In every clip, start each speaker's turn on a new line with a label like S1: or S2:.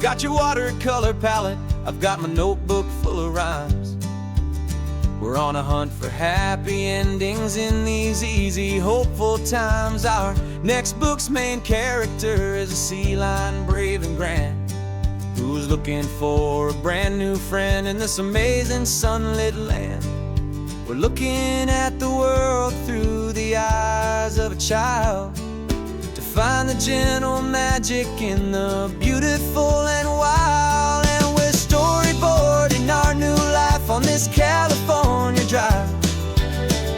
S1: got your watercolor palette, I've got my notebook full of rhymes. We're on a hunt for happy endings in these easy, hopeful times. Our next book's main character is a sea lion, brave and grand, who's looking for a brand new friend in this amazing sunlit land. We're looking at the world through the eyes of a child, to find the gentle magic in the beautiful and wild. And we're storyboarding our new life on this California drive,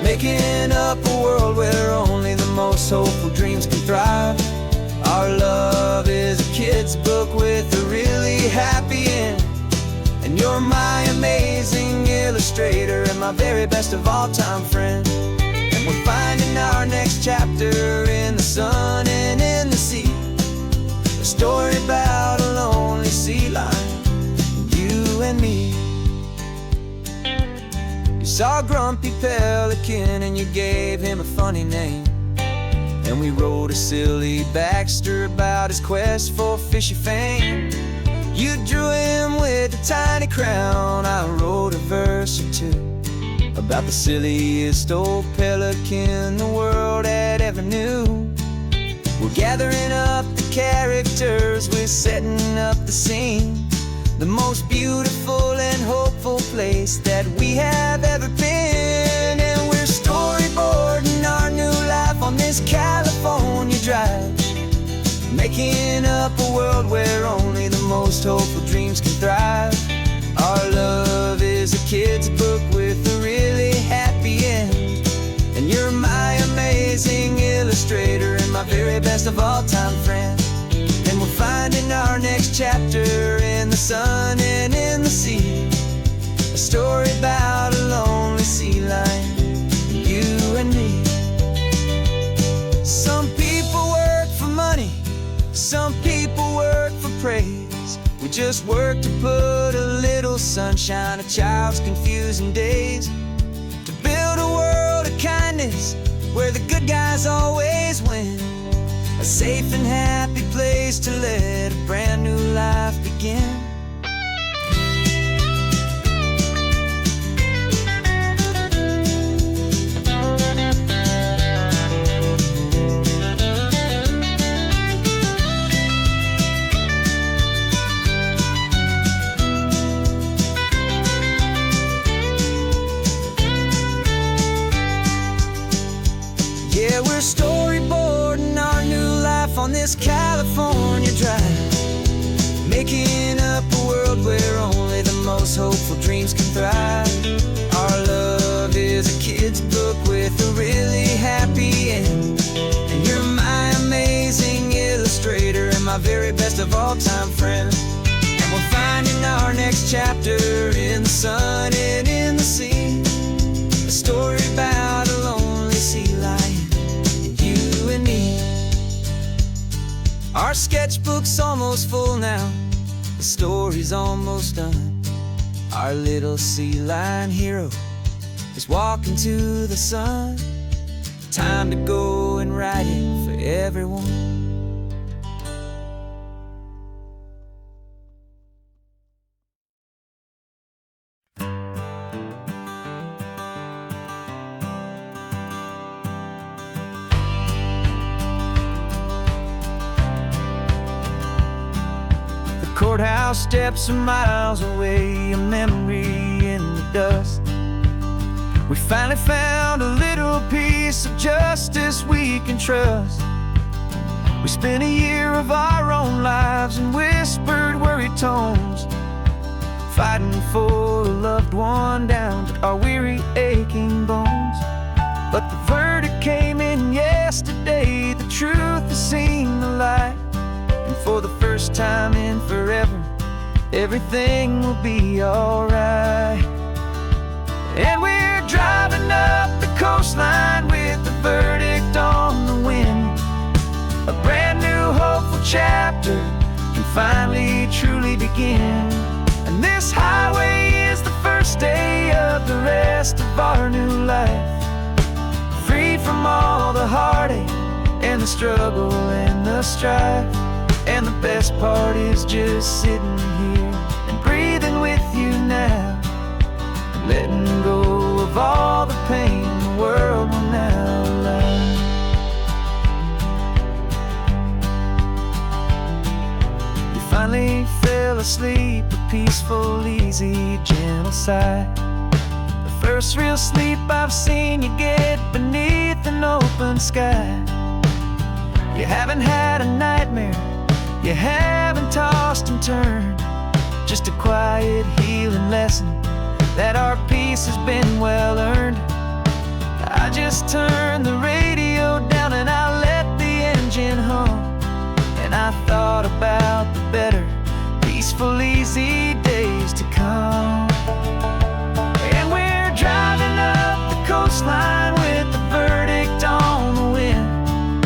S1: making up a world where only the most hopeful dreams can thrive. Our love is a kid's book with a really happy end, and you're my amazing illustrator and my very best of all time friend. And we're finding our next chapter in the sun and in the sea, a story about a lonely sea lion, you and me. You saw a grumpy pelican and you gave him a funny name, and we wrote a silly Baxter about his quest for fishy fame. You drew him with a tiny crown, I wrote a verse or two about the silliest old pelican the world had ever knew. We're gathering up the characters, we're setting up the scene, the most beautiful and hopeful place that we have ever been. And we're storyboarding our new life on this California drive, making up a world where only the most hopeful dreams can thrive. Our love is a kid's book with a really happy end, and you're my amazing illustrator and my very best of all time friend. And we're finding our next chapter in the sun and in the sea, a story about a lonely sea lion, you and me. Some people work for money, some people work for praise. We just work to put a little sunshine in a child's confusing days, to build a world of kindness where the good guys always win, a safe and happy place to let a brand new life begin. Yeah, we're storyboarding our new life on this California drive, making up a world where only the most hopeful dreams can thrive. Our love is a kid's book with a really happy end, and you're my amazing illustrator and my very best of all time friend. And we're finding our next chapter in the sun and in the sea, a story about a lonely sea lion, you and me. Our sketchbook's almost full now, the story's almost done. Our little sea lion hero is walking to the sun. Time to go and write it for everyone. Courthouse steps are miles away, a memory in the dust. We finally found a little piece of justice we can trust. We spent a year of our own lives in whispered, worried tones, fighting for a loved one down to our weary, aching bones. But the verdict came in yesterday, the truth has seen the light. And for the first time in forever, everything will be alright. And we're driving up the coastline with the verdict on the wind. A brand new hopeful chapter can finally truly begin. And this highway is the first day of the rest of our new life, free from all the heartache and the struggle and the strife. And the best part is just sitting here and breathing with you now, and letting go of all the pain the world will now allow. You finally fell asleep, a peaceful, easy, gentle sigh. The first real sleep I've seen you get beneath an open sky. You haven't had a nightmare, you haven't tossed and turned, just a quiet healing lesson that our peace has been well earned. I just turned the radio down and I let the engine hum, and I thought about the better, peaceful, easy days to come. And we're driving up the coastline with the verdict on the wind.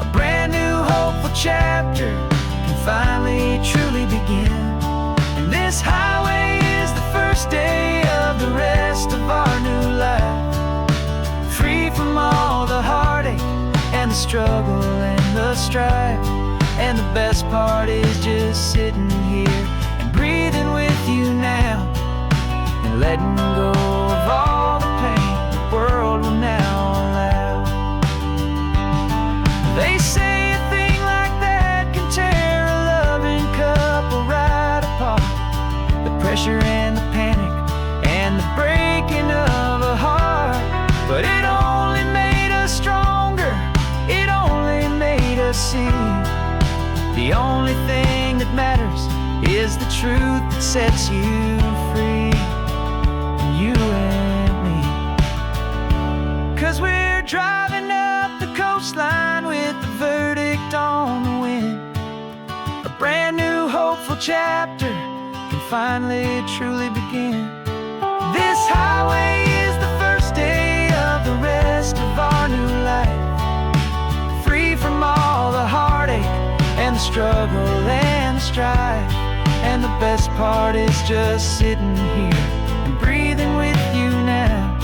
S1: A brand new hopeful chapter can finally truly begin. And this highway is the first day of the rest of our new life, free from all the heartache and the struggle and the strife. And the best part is just sitting here and breathing with you now, and letting go of all the pain the world will now allow. They say a thing like that can tear a loving couple right apart. The pressure and the panic and the breaking of a heart, but it only made us stronger, it only made us see the only thing that matters is the truth that sets you free, you and me. 'Cause we're driving up the coastline with the verdict on the wind. A brand new hopeful chapter can finally truly begin. This highway is the first day of the rest of our new life, free from all the heartache and the struggle and the strife. And the best part is just sitting here and breathing with you now,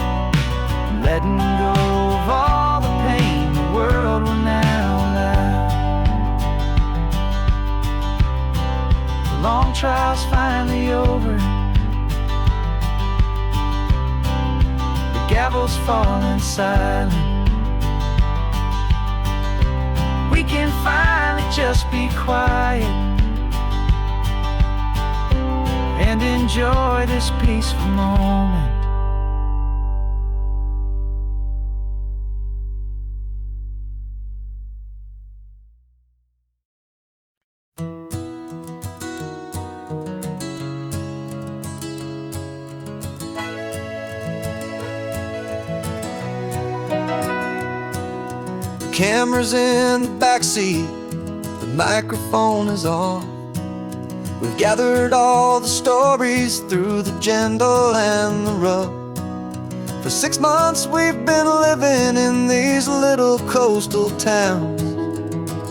S1: and letting go of all the pain the world will now allow. The long trial's finally over, the gavel's falling silent. We can finally just be quiet and enjoy this peaceful moment. The camera's in the backseat, the microphone is on. We've gathered all the stories through the gentle and the rough. For 6 months we've been living in these little coastal towns,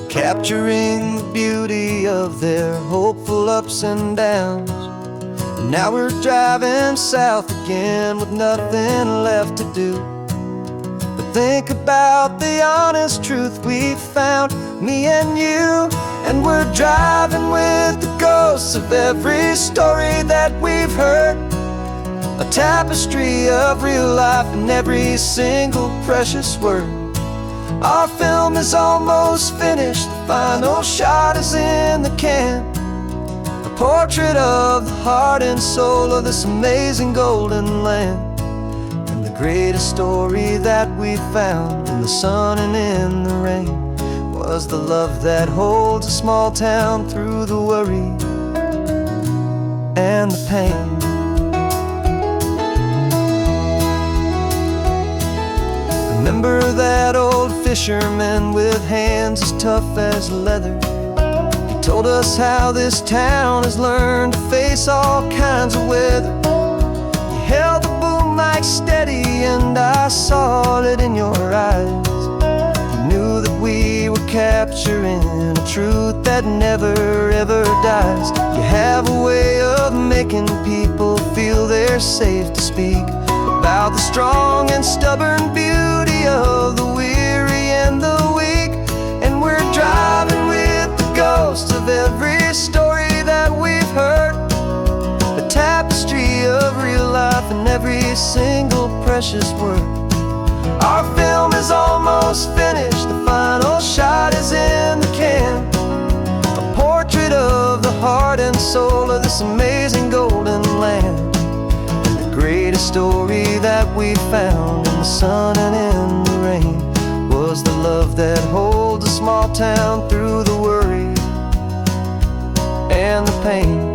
S1: capturing the beauty of their hopeful ups and downs. And now we're driving south again with nothing left to do but think about the honest truth we found, me and you. And we're driving with the ghosts of every story that we've heard, a tapestry of real life in every single precious word. Our film is almost finished, the final shot is in the can, a portrait of the heart and soul of this amazing golden land. And the greatest story that we found in the sun and in the rain was the love that holds a small town through the worry and the pain. Remember that old fisherman with hands as tough as leather? He told us how this town has learned to face all kinds of weather. You held the boom mic steady and I saw it in your eyes. You knew that we were capturing a truth that never ever dies. You have a way of making people feel they're safe to speak about the strong and stubborn beauty of the weary and the weak. And we're driving with the ghosts of greatest story that we've heard, a tapestry of real life in every single precious word. Our film is almost finished, the final shot is in the can, a portrait of the heart and soul of this amazing golden land. And the greatest story that we found in the sun and in the rain was the love that holds a small town through the worry and the pain.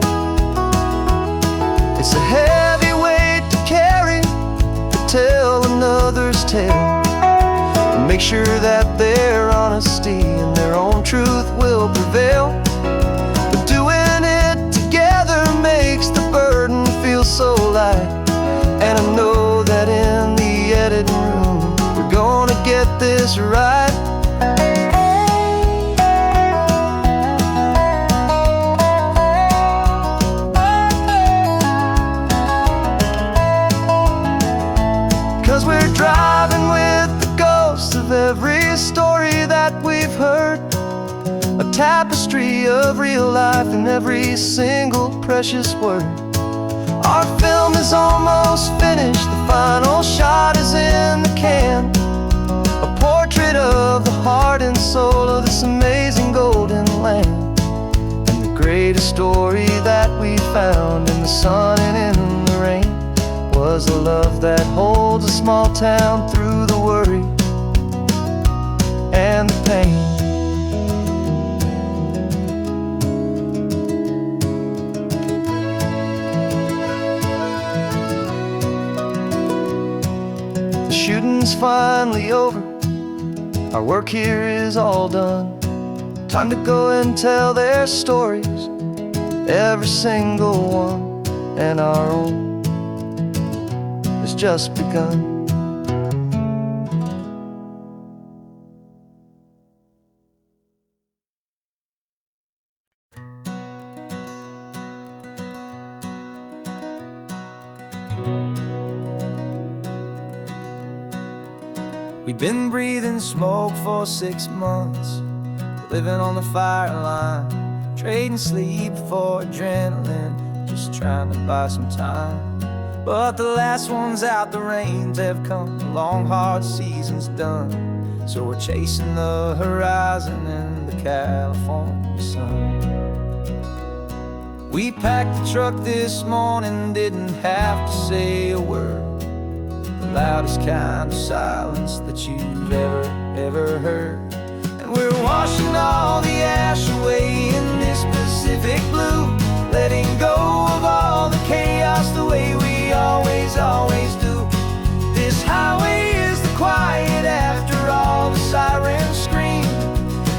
S1: It's a heavy weight to carry, to tell another's tale, and make sure that their honesty and their own truth will prevail. But doing it together makes the burden feel so light, and I know that in the editing room we're gonna get this right. 'Cause we're driving with the ghosts of every story that we've heard, a tapestry of real life in every single precious word. Our film is almost finished, the final shot is in the can, a portrait of the heart and soul of this amazing golden land. And the greatest story that we found in the sun and in the rain was a love that holds a small town through the worry and the pain. The shooting's finally over, our work here is all done. Time to go and tell their stories, every single one, and our own has just begun. We've been breathing smoke for 6 months, living on the fire line, trading sleep for adrenaline, just trying to buy some time. But the last one's out, the rains have come, the long hard season's done. So we're chasing the horizon in the California sun. We packed the truck this morning, didn't have to say a word, the loudest kind of silence that you've ever heard. And we're washing all the ash away in this Pacific blue, letting go of all the chaos the way we always do. This highway is the quiet after all the sirens scream,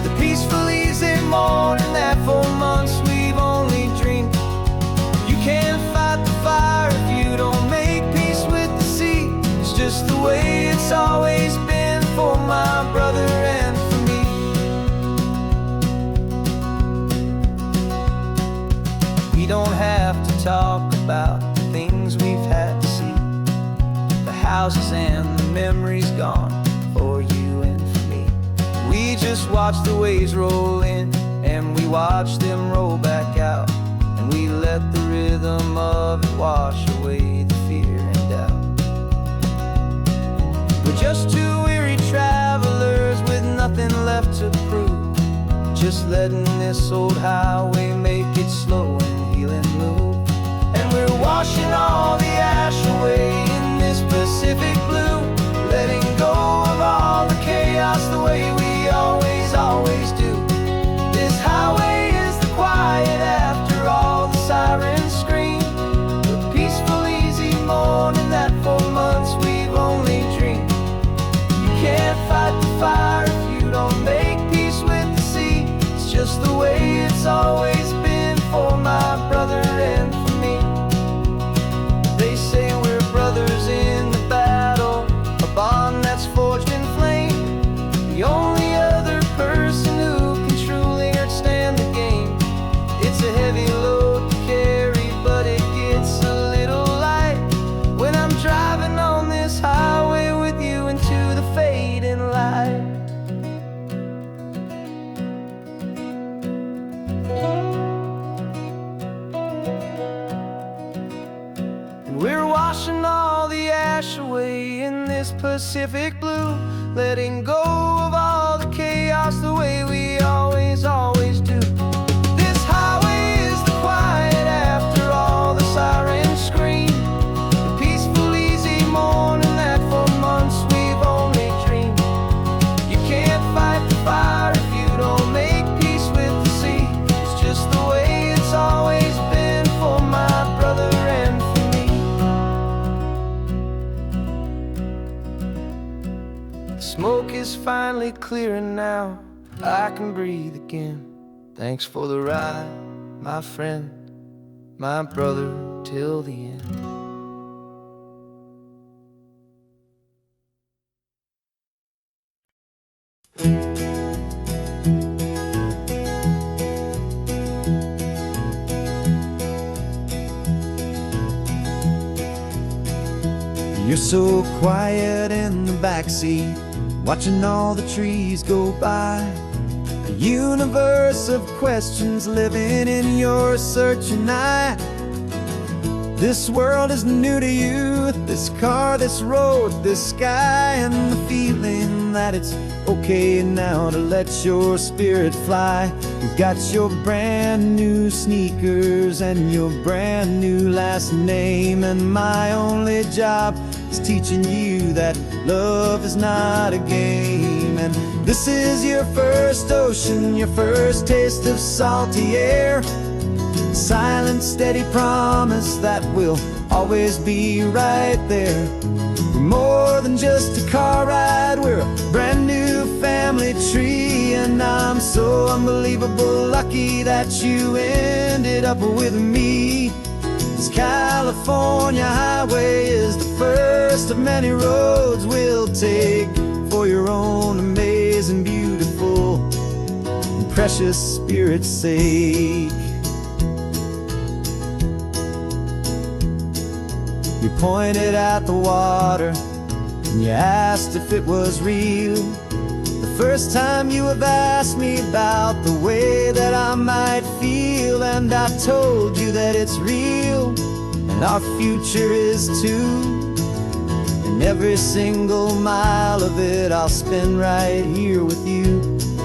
S1: the peaceful easy morning that for months we've only dreamed. You can't fight the fire if you don't make peace with the sea. It's just the way it's always been for my brother and for me. We don't have to talk about the things we've had to see, the houses and the memories gone for you and for me. We just watch the waves roll in, and we watch them roll back out, and we let the rhythm of it wash away the fear and doubt. We're just two weary travelers with nothing left to prove, just letting this old highway make it slow and healing move. And we're washing all the ash away in this Pacific blue, letting go of all the chaos the way we always do. This highway is the quiet after all the sirens scream, the peaceful easy morning that for months we've only dreamed. You can't fight the fire if you don't make peace with the sea. It's just the way it's always been for my brother and for me. They say washing all the ash away in this Pacific blue, letting go of all the chaos the way we always do. This highway is the quiet after all the sirens scream, the peaceful, easy morning that for months we've only dreamed. You can't fight the fire if you don't make peace with the sea. It's just the way it's always been for my brother and for me. The smoke is finally clearing now, I can breathe again. Thanks for the ride, my friend, my brother, till the end.
S2: You're so quiet in the backseat, watching all the trees go by. A universe of questions living in your searching eye. This world is new to you, this car, this road, this sky, and the feeling that it's okay now to let your spirit fly. You've got your brand new sneakers and your brand new last name, and my only job is teaching you that love is not a game. And this is your first ocean, your first taste of salty air, silent, steady promise that we'll always be right there. We're more than just a car ride, we're a brand new family tree, and I'm so unbelievable lucky that you ended up with me. This California highway is the first of many roads we'll take for your own amazing, beautiful, and precious spirit's sake. You pointed at the water and you asked if it was real. The first time you have asked me about the way that I might feel, and I told you that it's real and our future is too. And every single mile of it I'll spend right here with you.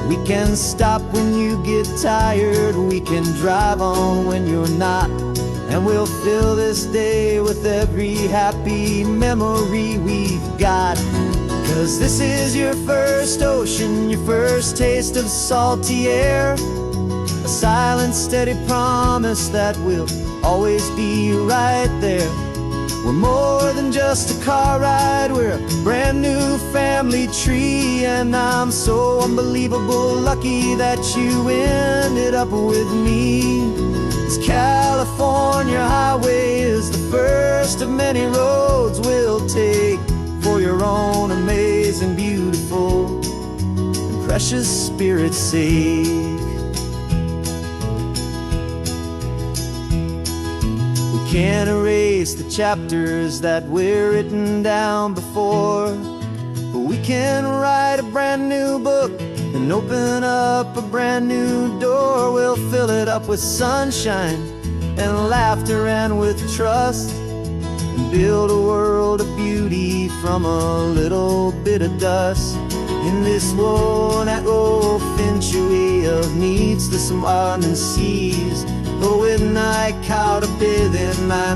S2: We can stop when you get tired, we can drive on when you're not, and we'll fill this day with every happy memory we've got. 'Cause this is your first ocean, your first taste of salty air, a silent, steady promise that we'll always be right there. We're more than just a car ride, we're a brand new family tree, and I'm so unbelievable lucky that you ended up with me. This California highway is the first of many roads we'll take for your own amazing, beautiful, and precious spirit's sake. We can't erase the chapters that we're written down before, but we can write a brand new book and open up a brand new door. We'll fill it up with sunshine and laughter and with trust, and build a world of beauty from a little bit of dust. In this world that finchuí of needs to some and seas, but with night caught a bit in my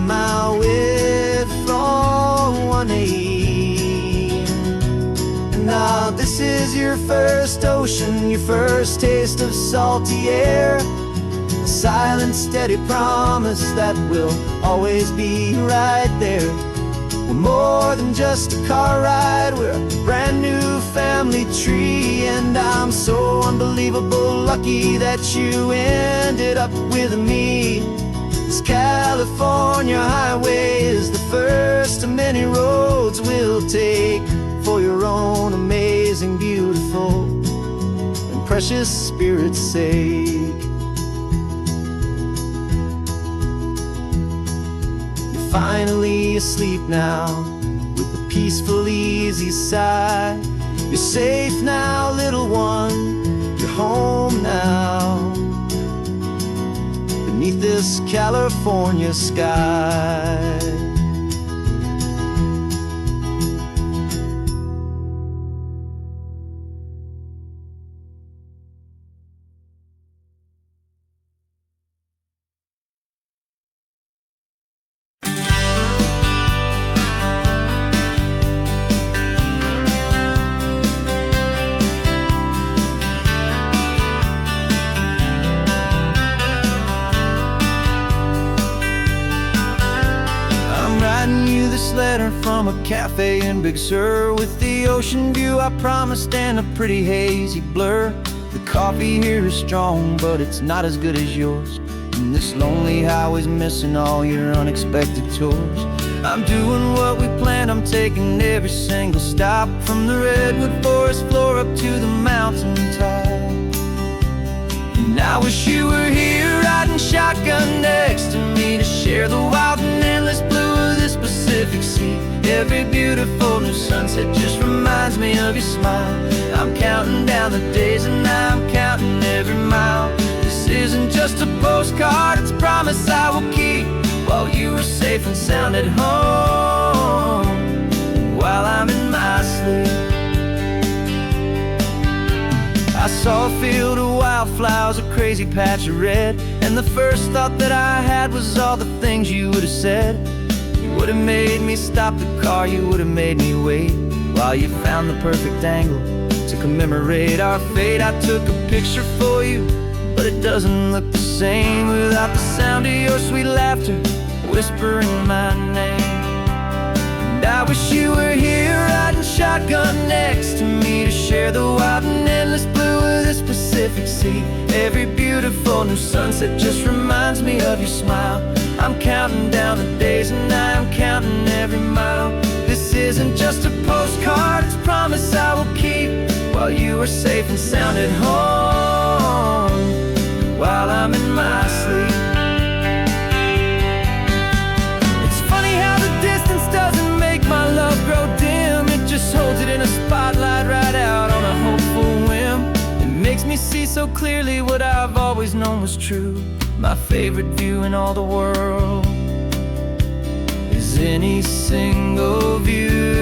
S2: way from one aid. Now this is your first ocean, your first taste of salty air, a silent, steady promise that we'll always be right there. We're more than just a car ride, we're a brand new family tree, and I'm so unbelievable lucky that you ended up with me. This California highway is the first of many roads we'll take for your own amazing, beautiful, and precious spirit's sake. You're finally asleep now with a peaceful, easy sigh. You're safe now, little one, you're home now, beneath this California sky. from a cafe in Big Sur, with the ocean view I promised and a pretty hazy blur. The coffee here is strong, but it's not as good as yours. And this lonely highway's missing all your unexpected tours. I'm doing what we planned, I'm taking every single stop, from the redwood forest floor up to the mountain top. And I wish you were here riding shotgun next to me, to share the wild and endless blue of this Pacific Sea. Every beautiful new sunset just reminds me of your smile. I'm counting down the days and I'm counting every mile. This isn't just a postcard, it's a promise I will keep, while you are safe and sound at home, while I'm in my sleep. I saw a field of wildflowers, a crazy patch of red, and the first thought that I had was all the things you would have said. You would have made me stop the car, you would have made me wait, while you found the perfect angle to commemorate our fate. I took a picture for you, but it doesn't look the same without the sound of your sweet laughter whispering my name. And I wish you were here riding shotgun next to me, to share the wild and endless blue of this Pacific Sea. Every beautiful new sunset just reminds me of your smile. I'm counting down the days and I'm counting every mile. This isn't just a postcard, it's a promise I will keep, while you are safe and sound at home, while I'm in my sleep. It's funny how the distance doesn't make my love grow dim. It just holds it in a spotlight right out on a hopeful whim. It makes me see so clearly what I've always known was true. My favorite view in all the world is any single view.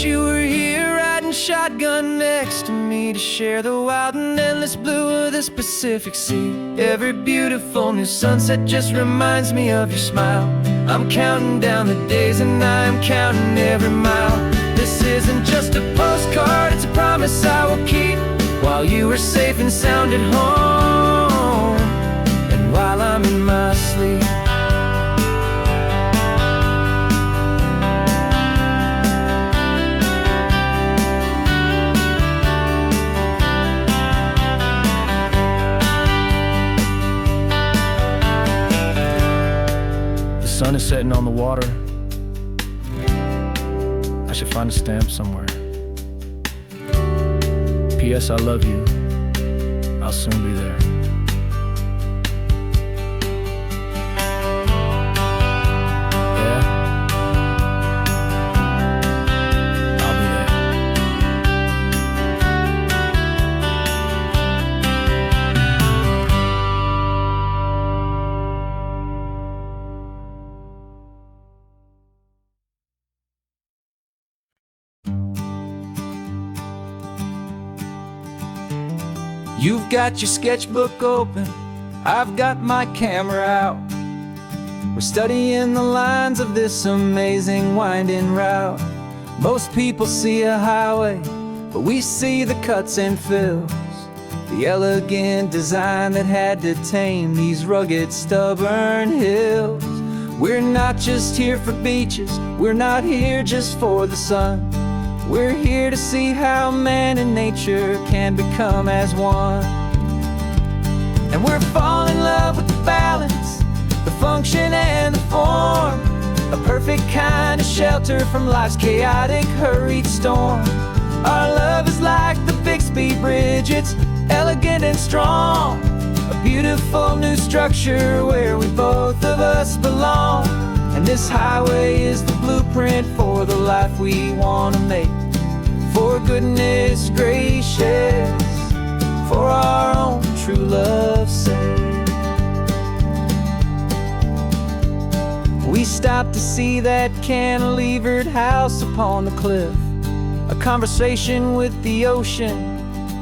S2: You were here riding shotgun next to me, to share the wild and endless blue of this Pacific Sea. Every beautiful new sunset just reminds me of your smile. I'm counting down the days and I'm counting every mile. This isn't just a postcard, it's a promise I will keep, while you are safe and sound at home, and while I'm in my sleep. The sun is setting on the water. I should find a stamp somewhere. P.S. I love you. I'll soon be there. Yeah? I'll be there.
S1: You've got your sketchbook open, I've got my camera out. We're studying the lines of this amazing winding route. Most people see a highway, but we see the cuts and fills, the elegant design that had to tame these rugged, stubborn hills. We're not just here for beaches, we're not here just for the sun. We're here to see how man and nature can become as one. And we're falling in love with the balance, the function and the form, a perfect kind of shelter from life's chaotic, hurried storm. Our love is like the Bixby Bridge, it's elegant and strong, a beautiful new structure where we both of us belong. And this highway is the blueprint for the life we want to make. For goodness gracious, for our own true love's sake. We stopped to see that cantilevered house upon the cliff, a conversation with the ocean,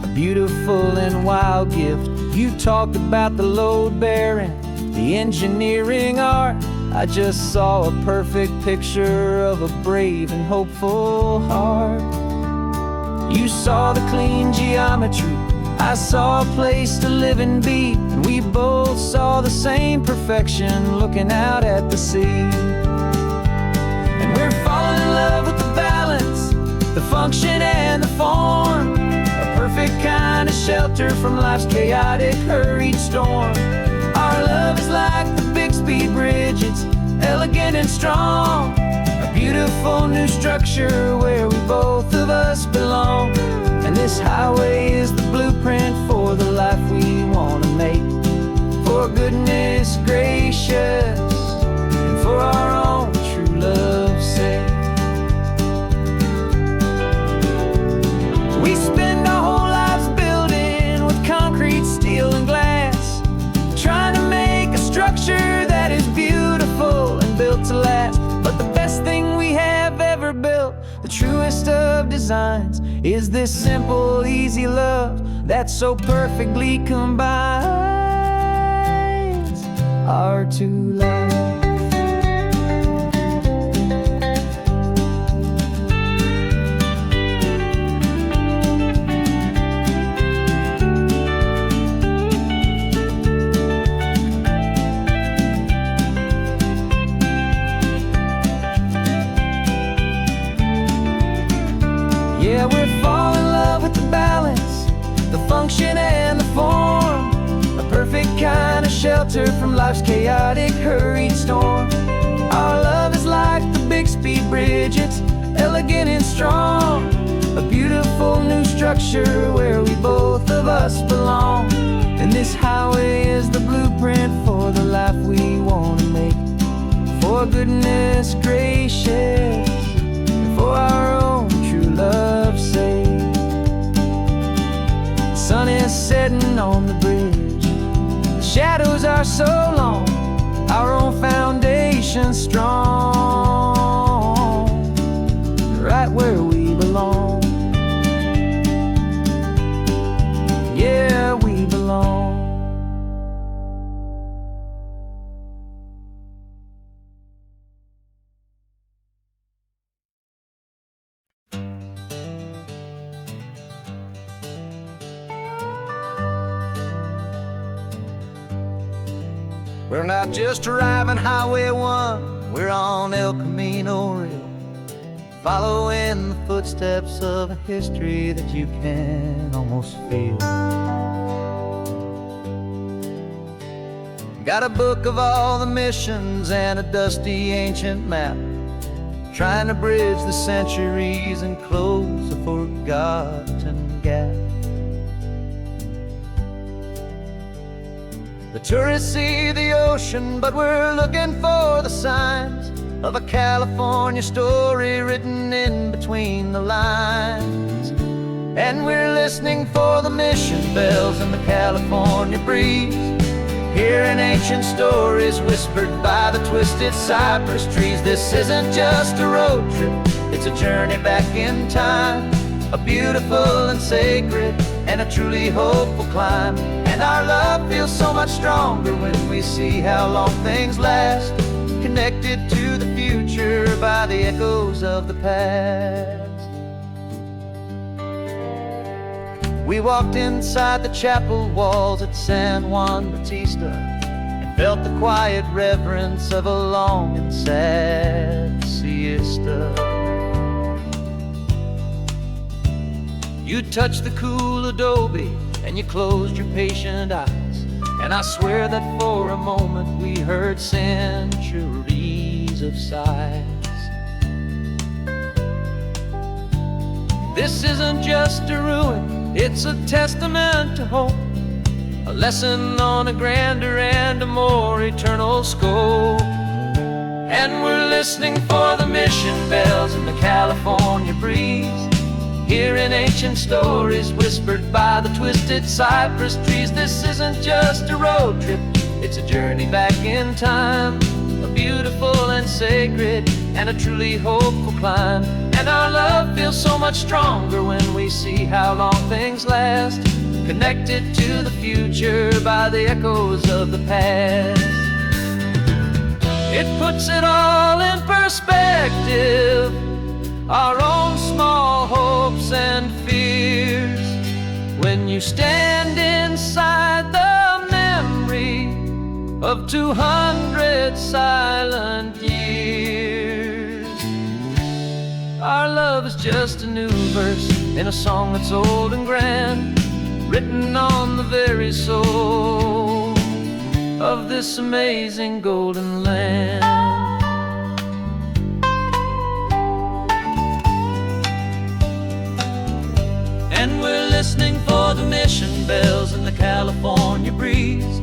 S1: a beautiful and wild gift. You talked about the load bearing, the engineering art.
S2: I just saw a perfect picture of a brave and hopeful heart. You saw the clean geometry, I saw a place to live and be, and we both saw the same perfection looking out at the sea. And we're falling in love with the balance, the function and the form, a perfect kind of shelter from life's chaotic, hurried storm. Our love is like the Bixby Bridge, it's elegant and strong, a beautiful new structure where we both of us belong. And this highway is the blueprint for the life we want to make, for goodness gracious and for our own true love's sake. We spend our whole lives building with concrete, steel, and glass, trying to make a structure that is beautiful and built to last. But the best thing we have ever built, the truest of designs, is this simple, easy love that so perfectly combines our two lives. Yeah, we're falling in love with the balance, the function and the form, a perfect kind of shelter from life's chaotic, hurried storm. Our love is like the Bixby Bridge, it's elegant and strong, a beautiful new structure where we both of us belong. And this highway is the blueprint for the life we want to make, for goodness gracious and for our own true love's sake. The sun is setting on the bridge, the shadows are so long, our own foundation strong, right where we belong. Yeah, we belong. We're not just driving Highway 1, we're on El Camino Real, following the footsteps of a history that you can almost feel. Got a book of all the missions and a dusty ancient map, trying to bridge the centuries and close a forgotten gap. The tourists see the ocean, but we're looking for the signs of a California story written in between the lines. And we're listening for the mission bells in the California breeze, hearing ancient stories whispered by the twisted cypress trees. This isn't just a road trip, it's a journey back in time, a beautiful and sacred and a truly hopeful climb. And our love feels so much stronger when we see how long things last, connected to the future by the echoes of the past. We walked inside the chapel walls at San Juan Bautista and felt the quiet reverence of a long and sad siesta. You touched the cool adobe and you closed your patient eyes, and I swear that for a moment we heard centuries of sighs. This isn't just a ruin, it's a testament to hope, a lesson on a grander and a more eternal scope. And we're listening for the mission bells in the California breeze, hearing ancient stories whispered by the twisted cypress trees. This isn't just a road trip, it's a journey back in time, a beautiful and sacred and a truly hopeful climb. And our love feels so much stronger when we see how long things last, connected to the future by the echoes of the past.
S1: It puts it all in perspective, our own small hopes and fears. When you stand inside the memory of 200 silent years, our love is just a new verse in a song that's old and grand, written on the very soul of this amazing golden land. And we're listening for the mission bells in the California breeze,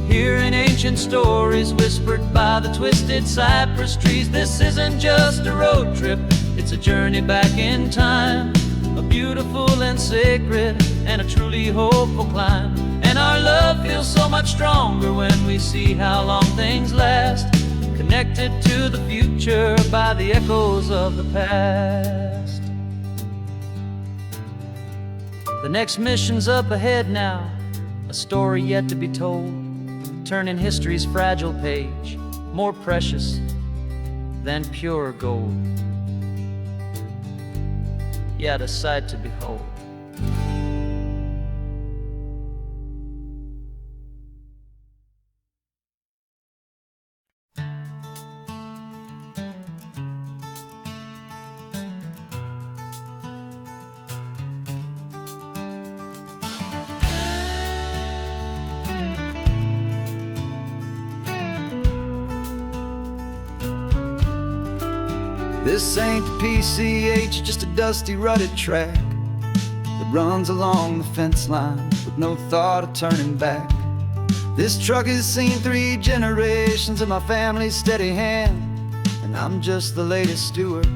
S1: hearing ancient stories whispered by the twisted cypress trees. This isn't just a road trip, it's a journey back in time, a beautiful and sacred and a truly hopeful climb. And our love feels so much stronger when we see how long things last, connected to the future by the echoes of the past. The next mission's up ahead now, a story yet to be told, turning history's fragile page, more precious than pure gold. Yet a sight to behold.
S2: This ain't the PCH, just a dusty, rutted track that runs along the fence line with no thought of turning back. This truck has seen 3 generations of my family's steady hand, and I'm just the latest steward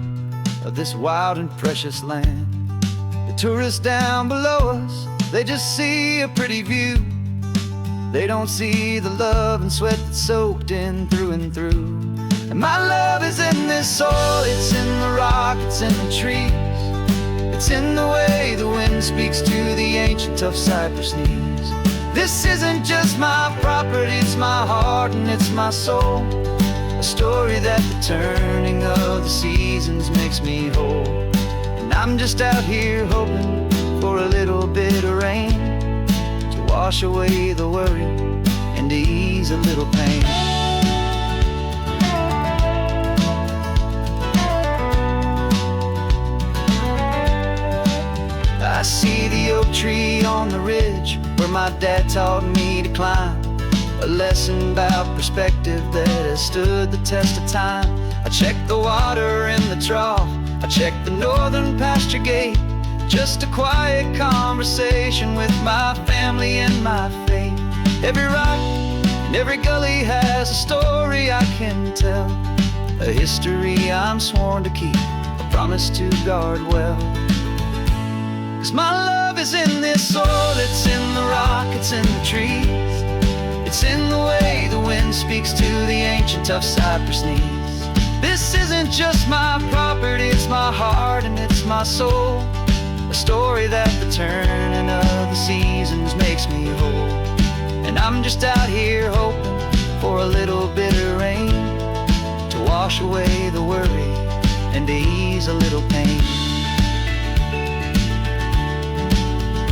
S2: of this wild and precious land. The tourists down below us, they just see a pretty view. They don't see the love and sweat that's soaked in through and through. And my love is in this soil, it's in the rock, it's in the trees. It's in the way the wind speaks to the ancient tough cypress knees. This isn't just my property, it's my heart and it's my soul, a story that the turning of the seasons makes me whole. And I'm just out here hoping for a little bit of rain to wash away the worry and to ease a little pain. I see the oak tree on the ridge where my dad taught me to climb, a lesson about perspective that has stood the test of time. I check the water in the trough, I check the northern pasture gate, just a quiet conversation with my family and my faith. Every rock and every gully has a story I can tell, a history I'm sworn to keep, a promise to guard well. 'Cause my love is in this soil, it's in the rock, it's in the trees. It's in the way the wind speaks to the ancient tough cypress knees. This isn't just my property, it's my heart and it's my soul, a story that the turning of the seasons makes me whole. And I'm just out here hoping for a little bit of rain to wash away the worry and to ease a little pain.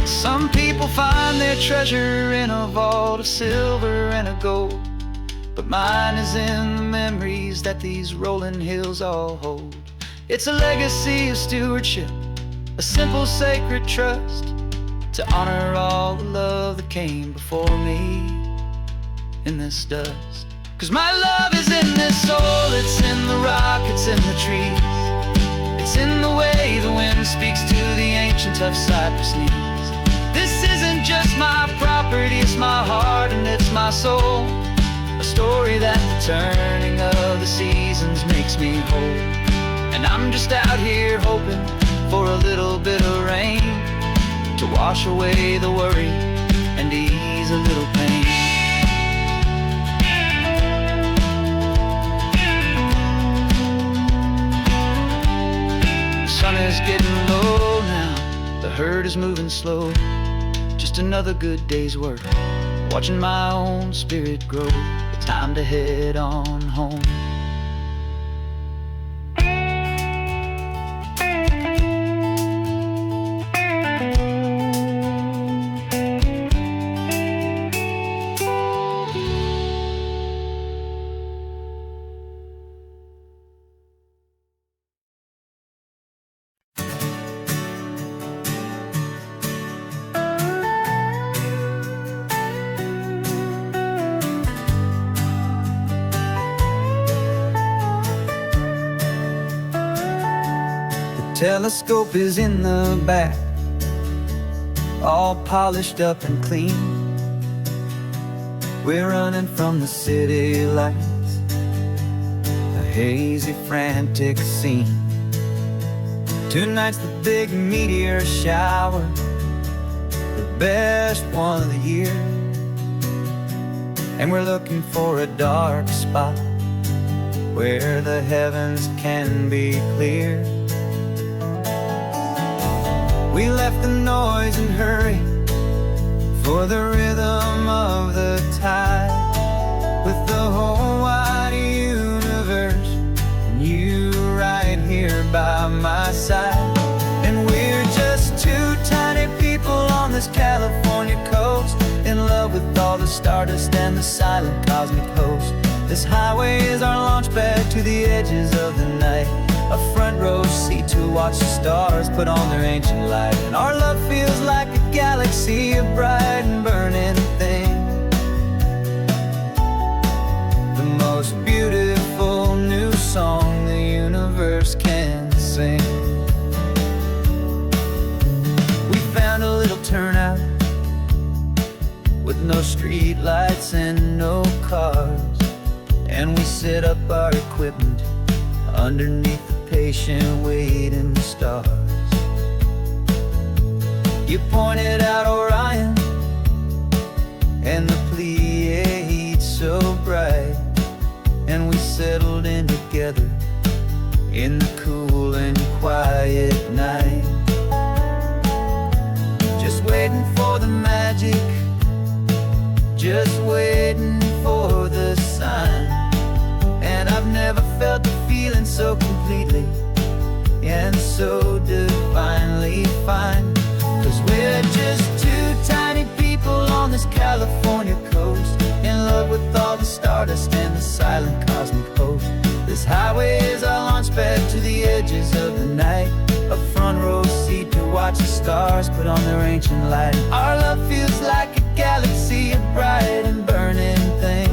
S2: Some people find their treasure in a vault of silver and of gold, but mine is in the memories that these rolling hills all hold. It's a legacy of stewardship, a simple sacred trust, to honor all the love that came before me in this dust. 'Cause my love is in this soul, it's in the rock, it's in the trees. It's in the way the wind speaks to the ancient tough cypress knees. This isn't just my property, it's my heart and it's my soul, a story that the turning of the seasons makes me whole. And I'm just out here hoping for a little bit of rain to wash away the worry and ease a little pain. The sun is getting low now, the herd is moving slow. Just another good day's work, watching my own spirit grow. Time to head on home.
S1: Telescope is in the back, all polished up and clean. We're running from the city lights, a hazy, frantic scene. Tonight's the big meteor shower, the best one of the year. And we're looking for a dark spot where the heavens can be clear. We left the noise and hurry for the rhythm of the tide, with the whole wide universe and you right here by my side. And we're just two tiny people on this California coast, in love with all the stardust and the silent cosmic host. This highway is our launch pad to the edges of the night, a front row seat to watch the stars put on their ancient light. And our love feels like a galaxy, a bright and burning thing, the most beautiful new song the universe can sing. We found a little turnout with no street lights and no cars, and we set up our equipment underneath the patient waiting stars. You pointed out Orion and the Pleiades so bright, and we settled in together in the cool and quiet night, just waiting for the magic, just waiting for the sign. And I've never felt the feeling so completely and so divinely fine. 'Cause we're just two tiny people on this California coast, in love with all the stardust and the silent cosmic host. This highway is our launch pad to the edges of the night, a front row seat to watch the stars put on their ancient light. Our love feels like a galaxy, a bright and burning thing,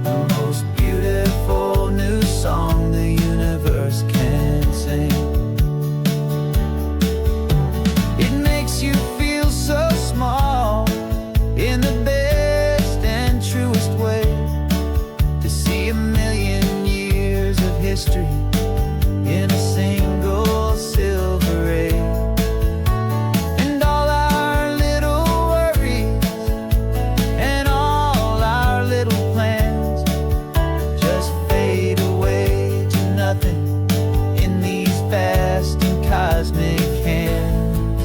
S1: the most beautiful new song the universe can sing. It makes you feel so small in the best and truest way, to see a million years of history in a single silver ray. And all our little worries and all our little plans just fade away to nothing in these vast and cosmic hands.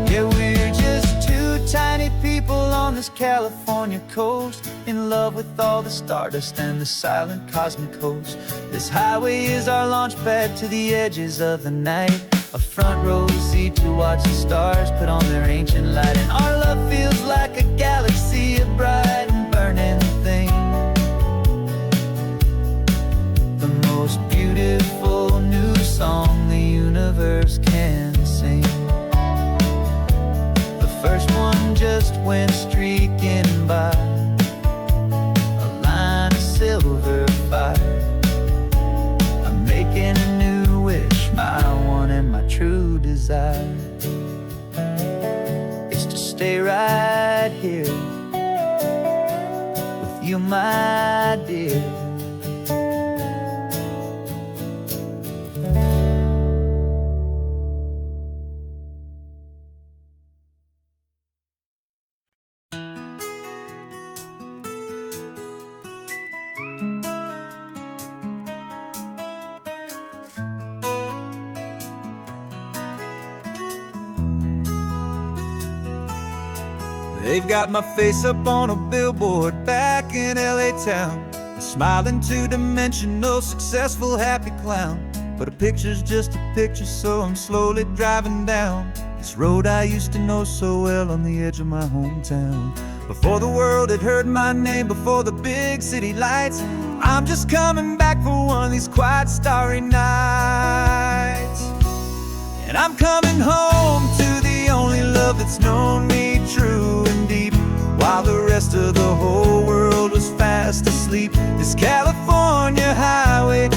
S1: Yeah, we're just two tiny people on this California coast, in love with all the stardust and the silent cosmic host. This highway is our launch pad to the edges of the night, a front row seat to watch the stars put on their ancient light. And our love feels like a galaxy, a bright and burning thing, the most beautiful new song the universe can sing. The first one just went streaking by, a line of silver fire. I'm making a new wish, my one and my true desire is to stay right here with you, my dear. They've got my face up on a billboard back in LA town, a smiling two-dimensional, successful, happy clown. But a picture's just a picture, so I'm slowly driving down this road I used to know so well on the edge of my hometown. Before the world had heard my name, before the big city lights, I'm just coming back for one of these quiet, starry nights. And I'm coming home to the only love that's known me true and deep, while the rest of the whole world was fast asleep. This California highway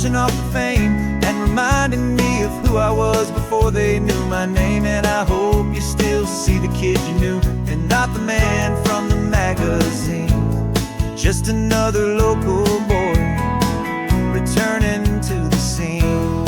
S1: washing off the fame and reminding me of who I was before they knew my name. And I hope you still see the kid you knew, and not the man from the magazine. Just another local boy returning to the scene.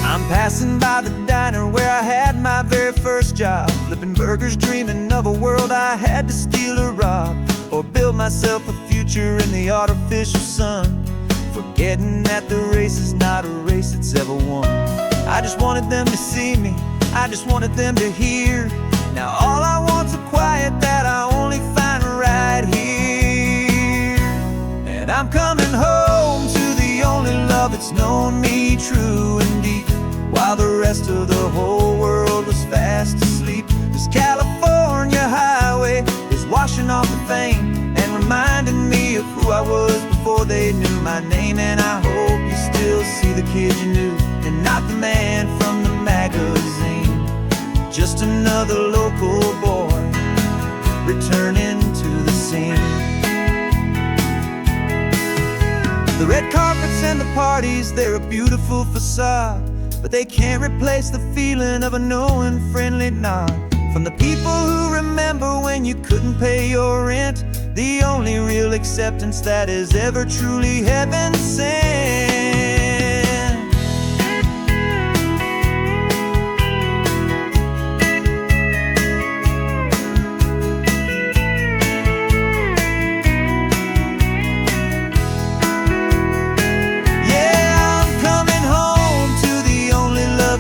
S1: I'm passing by the diner where I had my very first job, flipping burgers, dreaming of a world I had to steal or rob, or build myself a future in the artificial sun, forgetting that the race is not a race that's ever won. I just wanted them to see me, I just wanted them to hear. Now all I want's a quiet that I only find right here. And I'm coming home to the only love that's known me true and deep, while the rest of the whole world was fast asleep. This California highway is washing off the fame and reminding me of who I was before they knew my name. And I hope you still see the kid you knew, and not the man from the magazine. Just another local boy returning to the scene. The red carpets and the parties, they're a beautiful facade, but they can't replace the feeling of a knowing, friendly nod from the people who remember when you couldn't pay your rent. The only real acceptance that is ever truly heaven sent.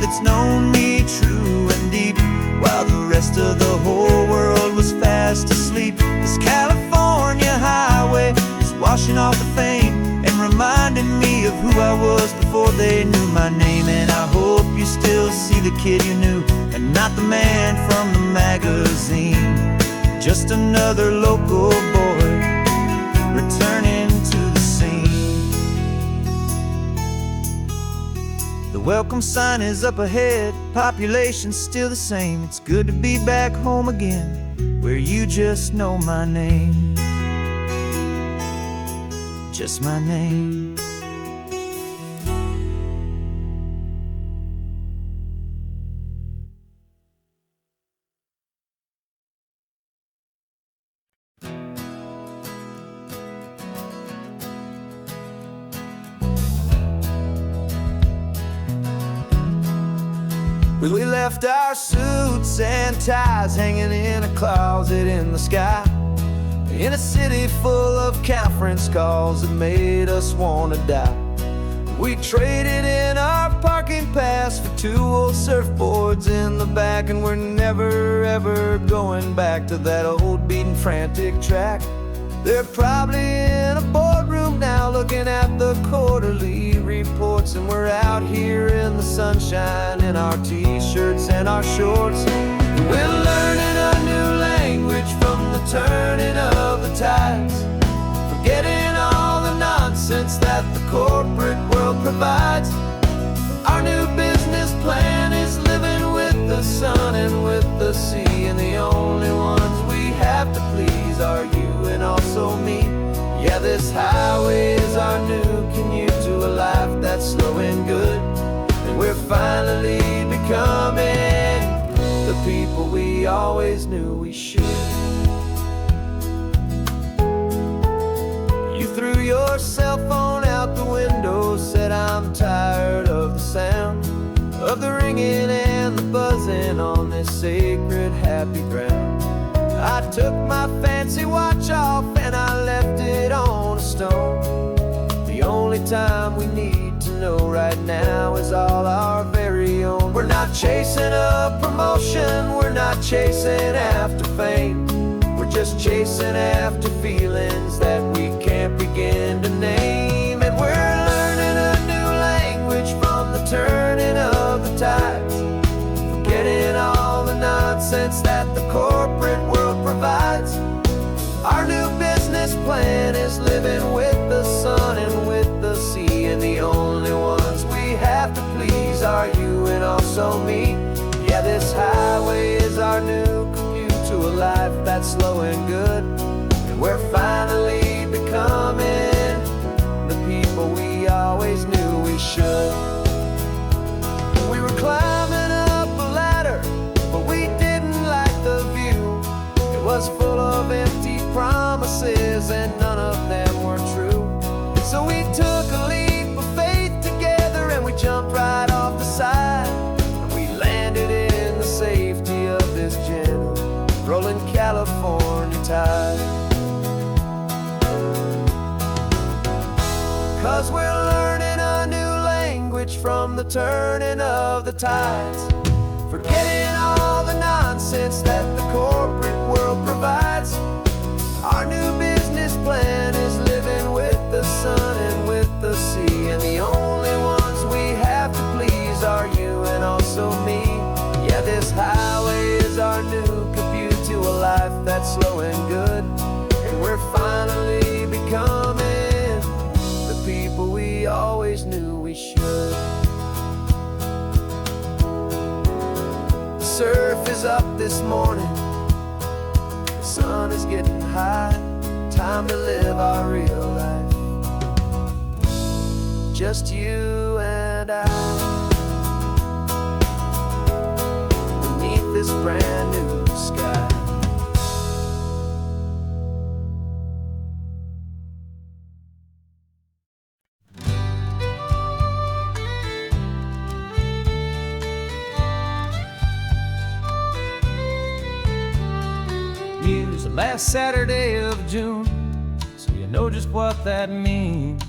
S1: It's known me true and deep, while the rest of the whole world was fast asleep. This California highway is washing off the fame and reminding me of who I was before they knew my name. And I hope you still see the kid you knew, and not the man from the magazine. Just another local boy returning to the scene. The welcome sign is up ahead, population's still the same. It's good to be back home again, where you just know my name. Just my name. We left our suits and ties hanging in a closet in the sky, in a city full of conference calls that made us want to die. We traded in our parking pass for 2 old surfboards in the back, and we're never ever going back to that old beaten frantic track. They're probably in a boardroom now looking at the quarterly reports, and we're out here in the sunshine in our t-shirts and our shorts. We're learning a new language from the turning of the tides, forgetting all the nonsense that the corporate world provides. Our new business plan is living with the sun and with the sea, and the only ones we have to please are you and also me. Yeah, this highway is our new commute to a life that's slow and good, and we're finally becoming the people we always knew we should. You threw your cell phone out the window, said I'm tired of the sound of the ringing and the buzzing on this sacred happy ground. I took my fancy watch off and I left it on a stone. The only time we need to know right now is all our very own. We're not chasing a promotion, we're not chasing after fame, we're just chasing after feelings that we can't begin to name. And we're learning a new language from the turning of the tides, forgetting all the nonsense that the corporate world provides. Our new business plan is living with the sun and with the sea, and the only ones we have to please are you and also me. Yeah, this highway is our new commute to a life that's slow and good, and we're finally 'cause we're learning a new language from the turning of the tides, forgetting all the nonsense that the corporate world provides. Our new business plan is living with the sun and with the sea, and the only ones we have to please are you and also me. Yeah, this highway is our new commute to a life that's slow and good, and we're finally becoming the people we always knew we should. The surf is up this morning, the sun is getting high, time to live our real life, just you and I, beneath this brand new sky. Use the last Saturday of June, so you know just what that means.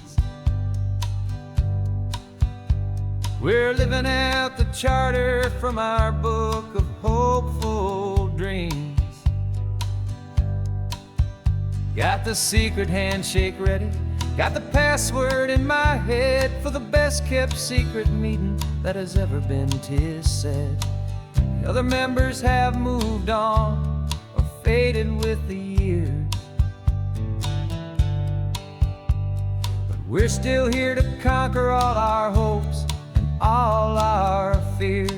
S1: We're living out the charter from our book of hopeful dreams. Got the secret handshake ready, got the password in my head for the best kept secret meeting that has ever been, 'tis said. The other members have moved on or faded with the years, but we're still here to conquer all our hopes and all our fears.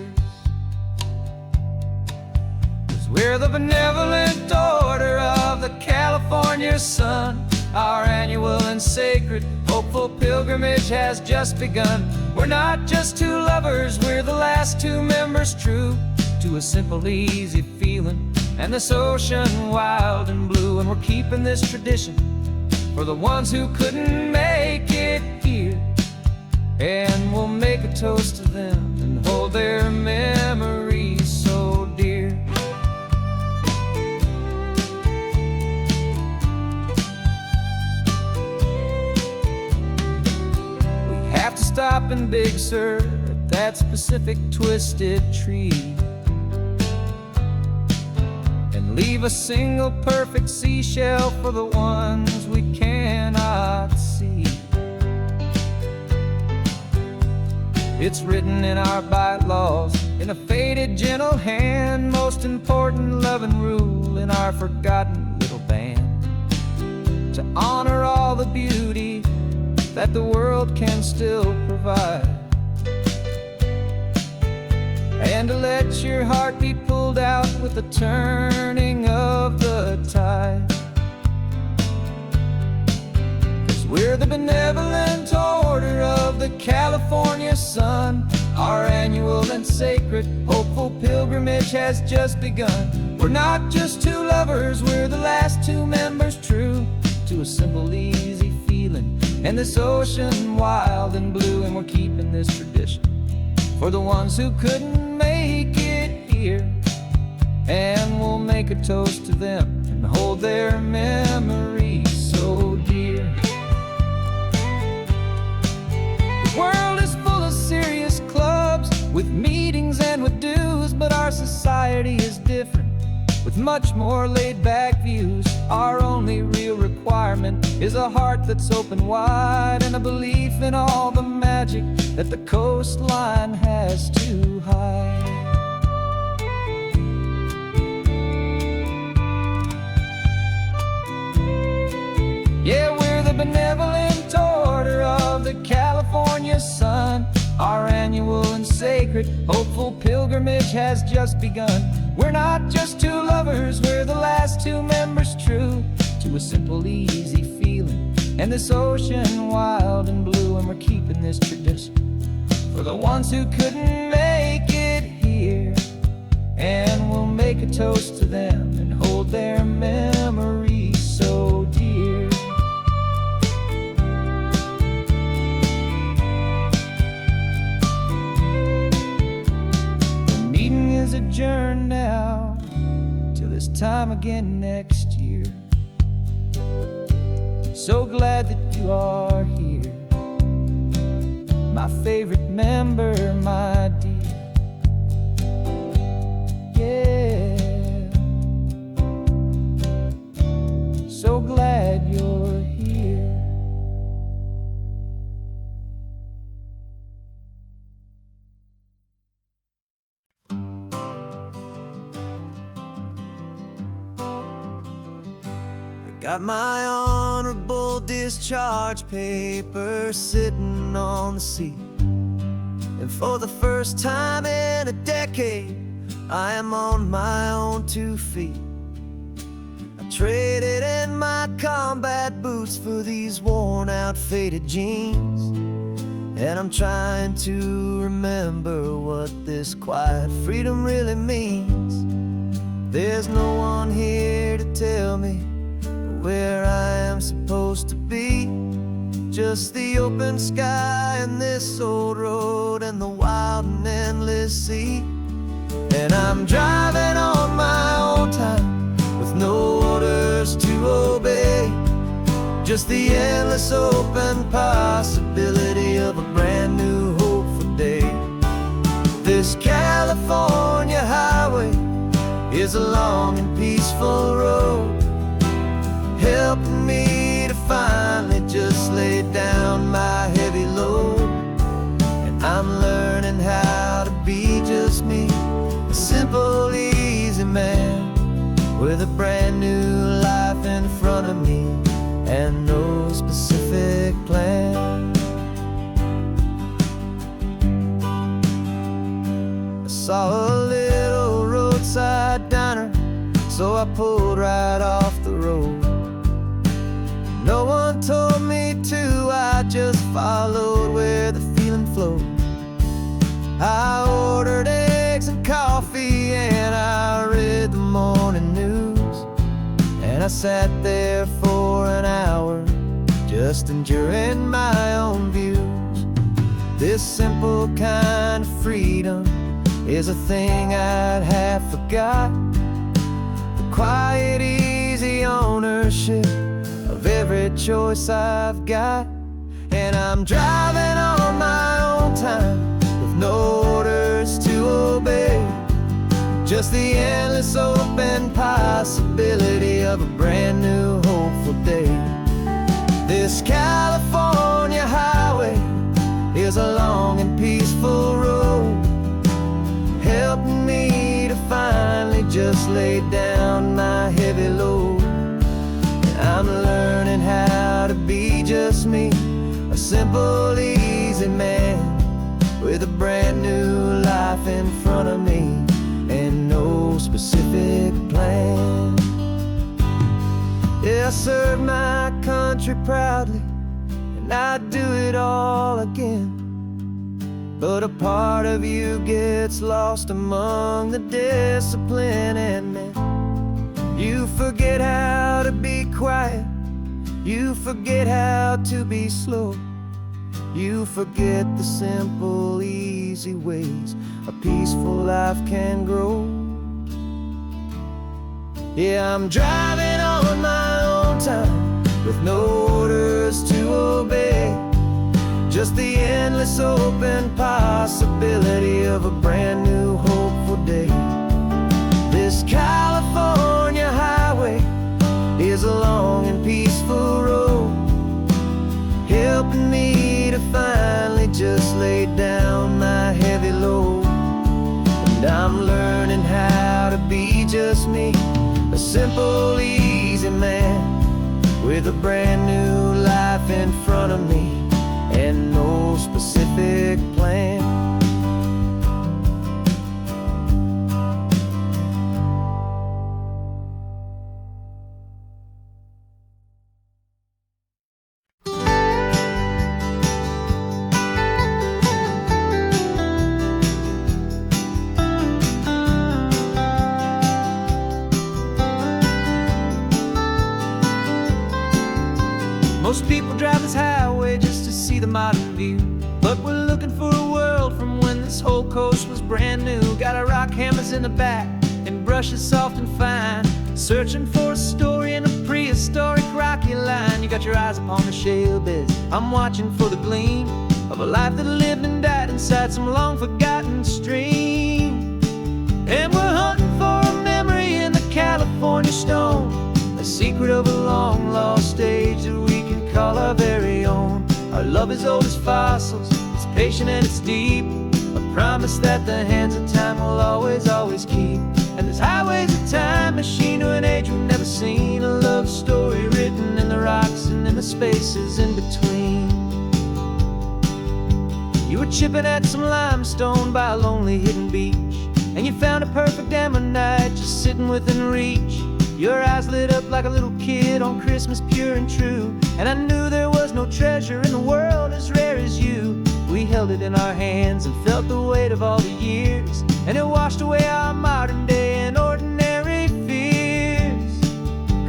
S1: 'Cause we're the benevolent order of the California sun. Our annual and sacred hopeful pilgrimage has just begun. We're not just two lovers, we're the last two members true to a simple, easy feeling and this ocean wild and blue. And we're keeping this tradition for the ones who couldn't make it here, and we'll make a toast to them and hold their memories so dear. We have to stop in Big Sur at that specific twisted tree, leave a single perfect seashell for the ones we cannot see. It's written in our bylaws, in a faded gentle hand, most important loving rule in our forgotten little band, to honor all the beauty that the world can still provide, and to let your heart be pulled out with the turning of the tide. 'Cause we're the benevolent order of the California sun. Our annual and sacred hopeful pilgrimage has just begun. We're not just two lovers, we're the last two members true to a simple, easy feeling and this ocean wild and blue. And we're keeping this tradition for the ones who couldn't make it here, and we'll make a toast to them and hold their memories so dear. The world is full of serious clubs with meetings and with dues, but our society is different with much more laid-back views. Our only real requirement is a heart that's open wide and a belief in all the magic that the coastline has to hide. Yeah, we're the benevolent order of the California sun. Our annual and sacred hopeful pilgrimage has just begun. We're not just two lovers, we're the last two members true to a simple, easy feeling and this ocean wild and blue. And we're keeping this tradition for the ones who couldn't make it here, and we'll make a toast to them and hold their memories so dear. The meeting is adjourned now till this time again next year. So glad that you are here, my favorite member, my dear. Yeah, so glad you're here. Got my honorable discharge paper sitting on the seat, and for the first time in a decade I am on my own 2 feet. I traded in my combat boots for these worn out faded jeans, and I'm trying to remember what this quiet freedom really means. There's no one here to tell me where I am supposed to be, just the open sky and this old road and the wild and endless sea. And I'm driving on my own time with no orders to obey, just the endless open possibility of a brand new hopeful day. This California highway is a long and peaceful road, helping me to finally just lay down my heavy load. And I'm learning how to be just me, a simple, easy man with a brand new life in front of me and no specific plan. I saw a little roadside diner, so I pulled right off the road. No one told me to, I just followed where the feeling flowed. I ordered eggs and coffee and I read the morning news, and I sat there for an hour just enduring my own views. This simple kind of freedom is a thing I'd have forgot, the quiet, easy ownership of every choice I've got. And I'm driving on my own time with no orders to obey, just the endless open possibility of a brand new hopeful day. This California highway is a long and peaceful road, helping me to finally just lay down my heavy load. I'm learning how to be just me, a simple, easy man with a brand new life in front of me and no specific plan. Yeah, I serve my country proudly and I'd do it all again, but a part of you gets lost among the discipline, and then you forget how to be quiet, you forget how to be slow, you forget the simple, easy ways a peaceful life can grow. Yeah, I'm driving on my own time with no orders to obey, just the endless open possibility of a brand new hopeful day. This California highway is a long and peaceful road, helping me to finally just lay down my heavy load. And I'm learning how to be just me, a simple, easy man with a brand new life in front of me and no specific plan. Most people drive this highway just to see the modern view, but we're looking for a world from when this whole coast was brand new. Got our rock hammers in the back and brushes soft and fine, searching for a story in a prehistoric rocky line. You got your eyes upon the shale beds, I'm watching for the gleam of a life that lived and died inside some long-forgotten stream. And we're hunting for a memory in the California stone, a secret of a long-lost age that we can call our very own. Our love is old as fossils, it's patient and it's deep, a promise that the hands of time will always, always keep. And this highway's a time machine to an age we've never seen, a love story written in the rocks and in the spaces in between. You were chipping at some limestone by a lonely hidden beach, and you found a perfect ammonite just sitting within reach. Your eyes lit up like a little kid on Christmas, pure and true, and I knew there was no treasure in the world as rare as you. We held it in our hands and felt the weight of all the years, and it washed away our modern day and ordinary fears.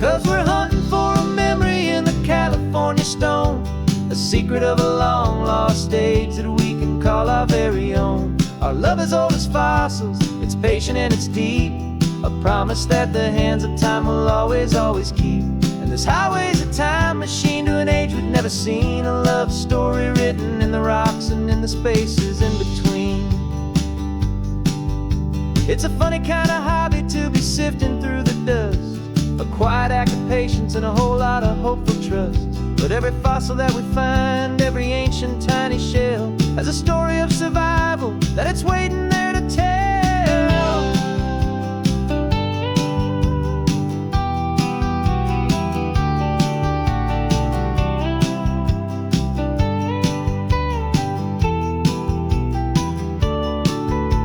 S1: 'Cause we're hunting for a memory in the California stone, a secret of a long-lost age that we can call our very own. Our love is old as fossils, it's patient and it's deep, a promise that the hands of time will always, always keep. And this highway's a time machine to an age we've never seen, a love story written in the rocks and in the spaces in between. It's a funny kind of hobby to be sifting through the dust, a quiet act of patience and a whole lot of hopeful trust. But every fossil that we find, every ancient tiny shell, has a story of survival that it's waiting there to tell.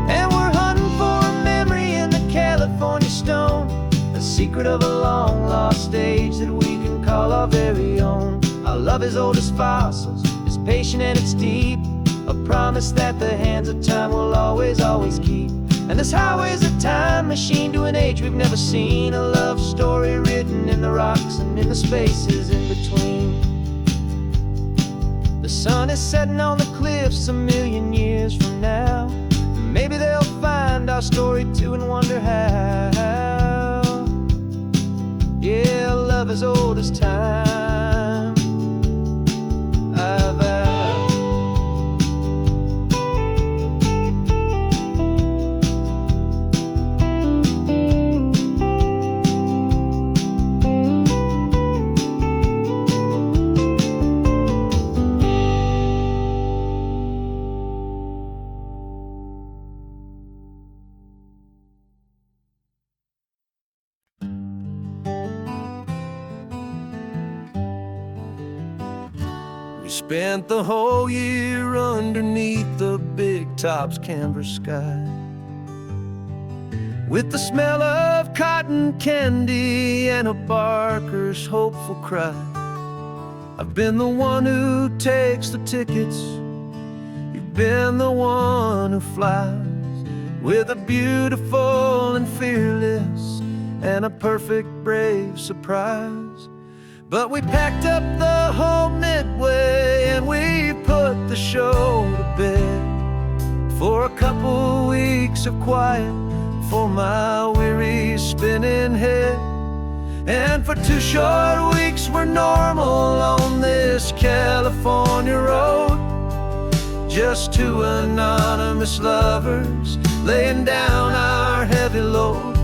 S1: And we're hunting for a memory in the California stone, a secret of a long-lost age that we can call our very own. Our love is old as fossils, it's patient and it's deep, a promise that the hands of time will always, always keep. And this highway's a time machine to an age we've never seen, a love story written in the rocks and in the spaces in between. The sun is setting on the cliffs a million years from now, maybe they'll find our story too and wonder how. Yeah, love is old as time. We spent the whole year underneath the big top's canvas sky, with the smell of cotton candy and a barker's hopeful cry. I've been the one who takes the tickets, you've been the one who flies, with a beautiful and fearless and a perfect brave surprise. But we packed up the whole Midway and we put the show to bed, for a couple weeks of quiet for my weary spinning head. And for 2 short weeks we're normal on this California road, just 2 anonymous lovers laying down our heavy load.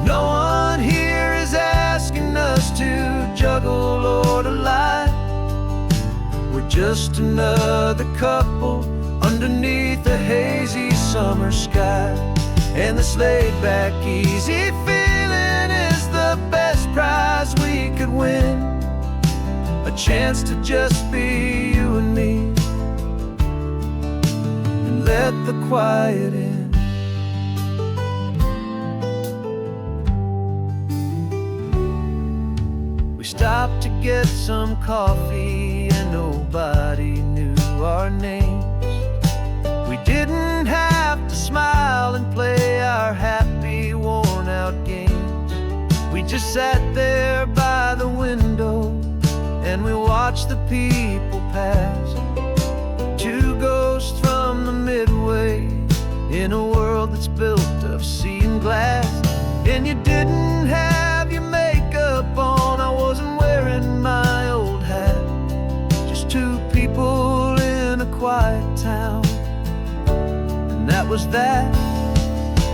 S1: No one here is asking us to juggle or to lie, we're just another couple underneath a hazy summer sky. And this laid-back, easy feeling is the best prize we could win, a chance to just be you and me, and let the quiet in. We stopped to get some coffee and nobody knew our names. We didn't have to smile and play our happy, worn-out games. We just sat there by the window and we watched the people pass, 2 ghosts from the Midway in a world that's built of sea and glass. And you didn't have your makeup on, I wasn't wearing my old hat, just 2 people
S2: was that.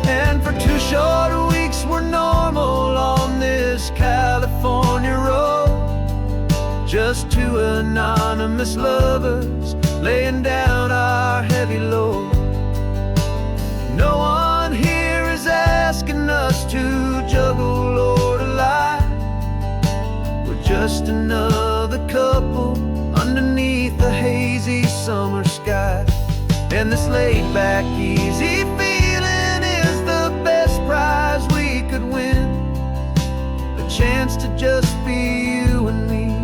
S2: And for 2 short weeks we're normal on this California road. Just 2 anonymous lovers laying down our heavy load. No one here is asking us to juggle or to lie. We're just another couple underneath the hazy summer sky. And this laid-back, easy feeling is the best prize we could win. A chance to just be you and me,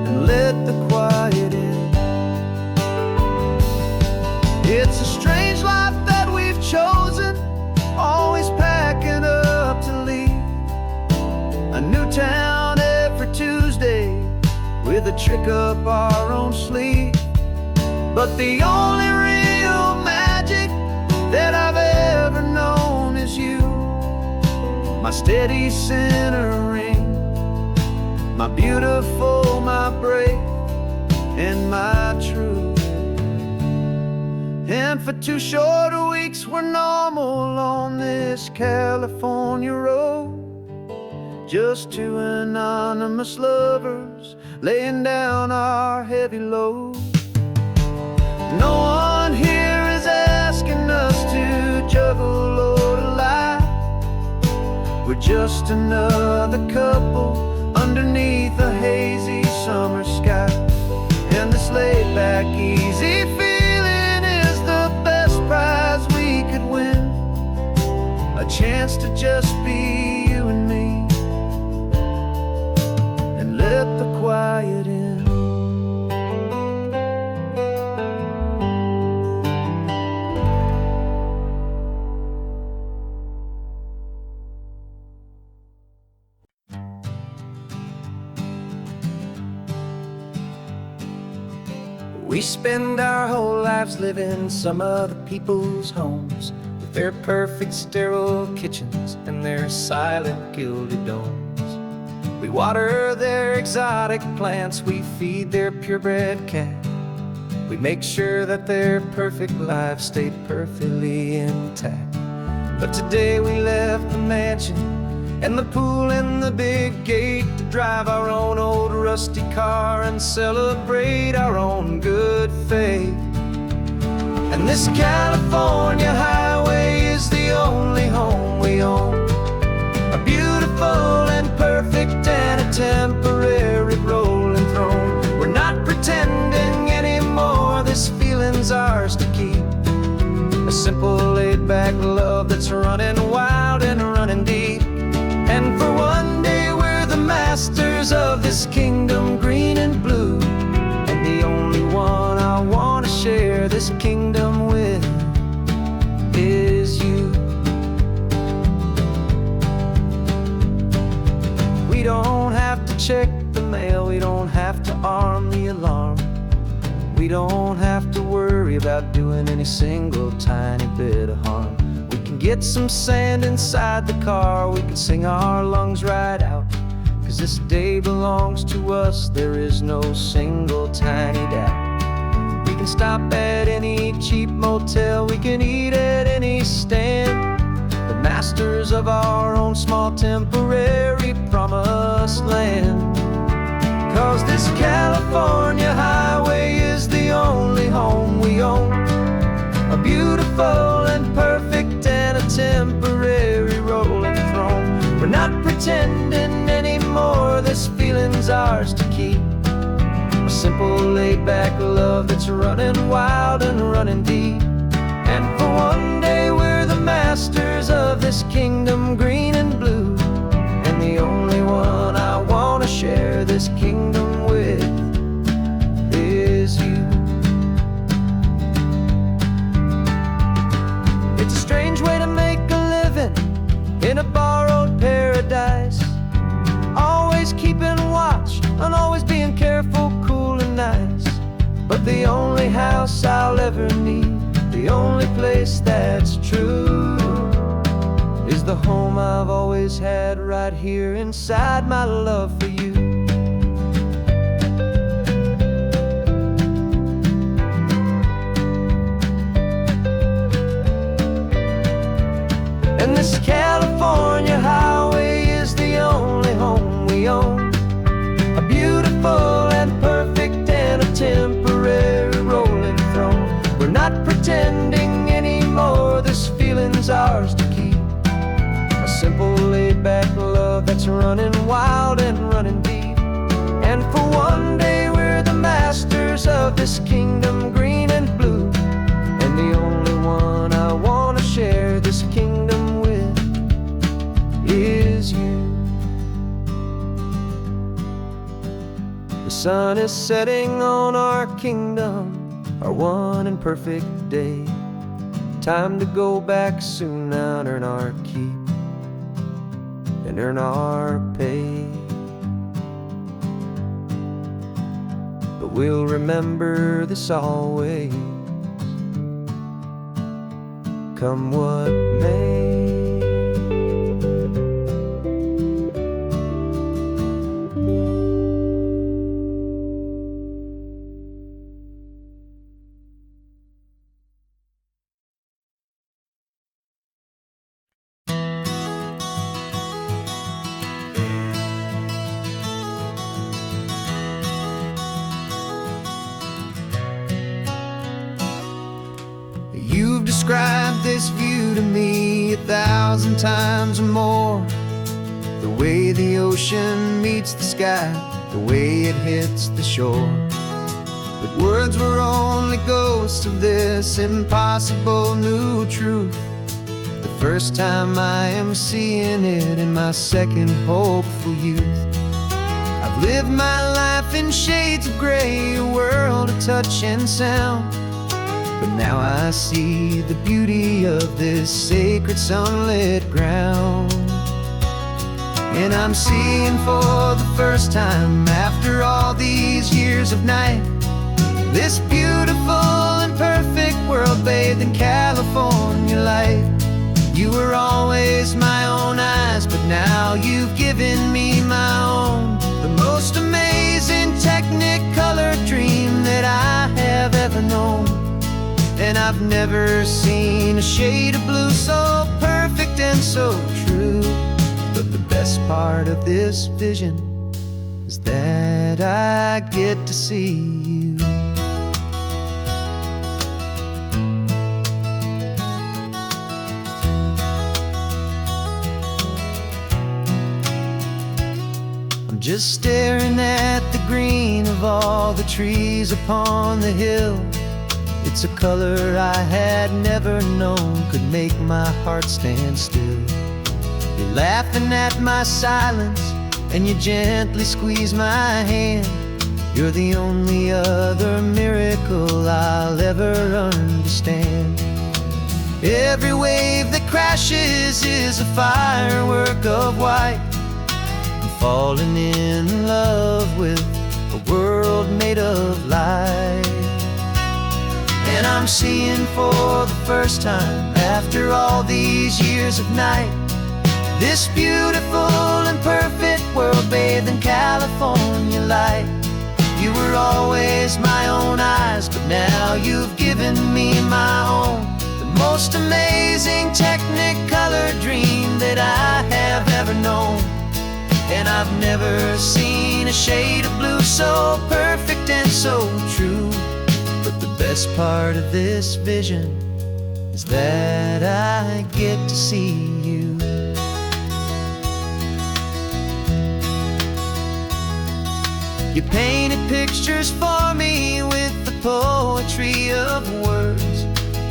S2: and let the quiet in. It's a strange life that we've chosen, always packing up to leave. A new town every Tuesday, with a trick up our own sleeve. But the only real magic that I've ever known is you, my steady centering, my beautiful, my brave, and my true. And for 2 short weeks we're normal on this California road. Just 2 anonymous lovers laying down our heavy load. No one here is asking us to juggle or to lie. We're just another couple underneath a hazy summer sky. And this laid-back, easy feeling is the best prize we could win. A chance to just be you and me, and let the quiet in. We spend our whole lives living some other people's homes, with their perfect sterile kitchens and their silent gilded domes. We water their exotic plants, we feed their purebred cat. We make sure that their perfect lives stayed perfectly intact. But today we left the mansion and the pool and the big gate to drive our own old rusty car and celebrate our own good faith. And this California highway is the only home we own, a beautiful and perfect and a temporary rolling throne. We're not pretending anymore, this feeling's ours to keep. A simple laid-back love that's running wild and running deep. And for one day we're the masters of this kingdom green and blue, and the only one I want to share this kingdom with is you. We don't have to check the mail, we don't have to arm the alarm. We don't have to worry about doing any single tiny bit of harm. We can get some sand inside the car, we can sing our lungs right out. 'Cause this day belongs to us, there is no single tiny doubt. We can stop at any cheap motel, we can eat at any stand, the masters of our own small temporary promised land. 'Cause this California highway is the only home we own, a beautiful and perfect and a temporary rolling throne. We're not pretending anymore, this feeling's ours to keep. A simple laid-back love that's running wild and running deep. And for one day we're the masters of this kingdom green and blue, and the only one I want to share this kingdom with is you. It's a strange way to make a living in a borrowed paradise, always keeping watch and always being careful, cool and nice. But the only house I'll ever need, the only place that's true, is the home I've always had right here inside my love for you.
S1: beautiful and perfect and a temporary rolling throne. We're not pretending anymore, this feeling's ours to keep. A simple laid-back love that's running wild and running deep. And for one day we're the masters of this kingdom, green and blue. And the only one I want to share this kingdom with is you. The sun is setting on our kingdom, our one and perfect day. Time to go back soon now and earn our keep and earn our pay. But we'll remember this always, come what may. You've described this view to me 1,000 times or more. The way the ocean meets the sky, the way it hits the shore. But words were only ghosts of this impossible new truth. The first time I am seeing it in my second hopeful youth. I've lived my life in shades of gray, a world of touch and sound. But now I see the beauty of this sacred sunlit ground. And I'm seeing for the first time, after all these years of night, this beautiful and perfect world bathed in California light. You were always my own eyes, but now you've given me my own. The most amazing technicolor dream that I have ever known. And I've never seen a shade of blue so perfect and so true. But the best part of this vision is that I get to see you. I'm just staring at the green of all the trees upon the hill. It's a color I had never known could make my heart stand still. You're laughing at my silence and you gently squeeze my hand. You're the only other miracle I'll ever understand. Every wave that crashes is a firework of white. I'm falling in love with a world made of light. And I'm seeing for the first time, after all these years of night, this beautiful and perfect world bathed in California light. You were always my own eyes, but now you've given me my own. The most amazing technicolor dream that I have ever known. And I've never seen a shade of blue so perfect and so true. But the best part of this vision is that I get to see you. You painted pictures for me with the poetry of words,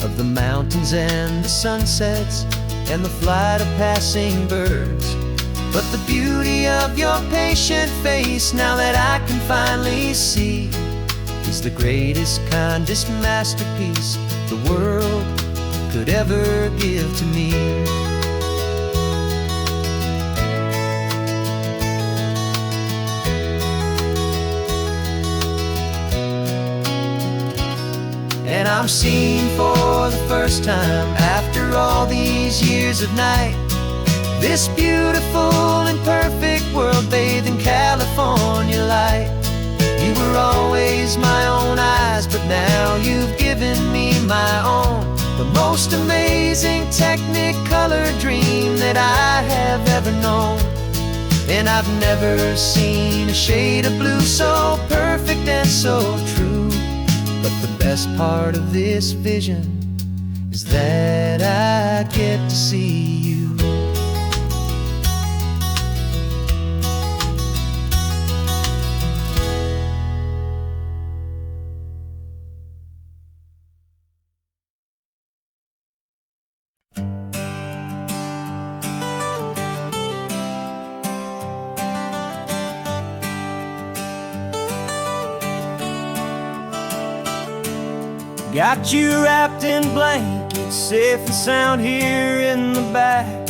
S1: of the mountains and the sunsets and the flight of passing birds. But the beauty of your patient face, now that I can finally see, is the greatest, kindest masterpiece the world could ever give to me. And I'm seeing for the first time, after all these years of night, this beautiful and perfect world bathed in California light. You were always my own eyes, but now you've given me my own. The most amazing technicolor dream that I have ever known.
S2: And I've never seen a shade of blue so perfect and so true. But the best part of this vision is that I get to see you. Got you wrapped in blankets, safe and sound here in the back.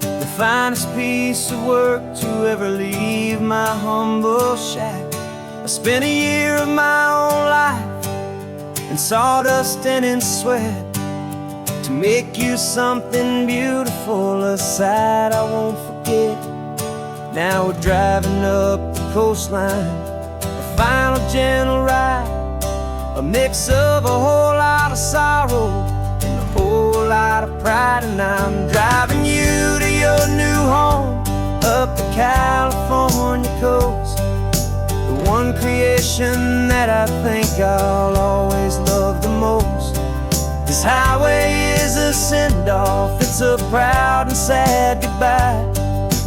S2: The finest piece of work to ever leave my humble shack. I spent a year of my own life in sawdust and in sweat to make you something beautiful, a sight I won't forget. Now we're driving up the coastline, a final gentle ride, a mix of a whole lot of sorrow and a whole lot of pride. And I'm driving you to your new home up the California coast, the one creation that I think I'll always love the most. This highway is a send-off, it's a proud and sad goodbye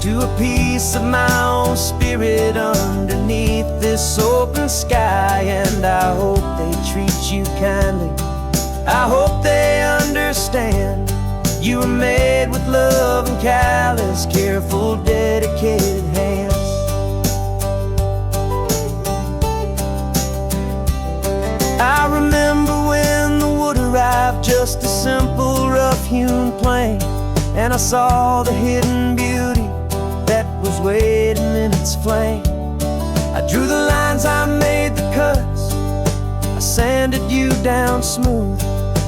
S2: to a piece of my own spirit underneath this open sky. And I hope they treat you kindly, I hope they understand you were made with love and callous, careful, dedicated hands. I remember when the wood arrived, just a simple rough-hewn plank, and I saw the hidden beauty that was waiting in its flame. I drew the lines, I made the cuts, I sanded you down smooth.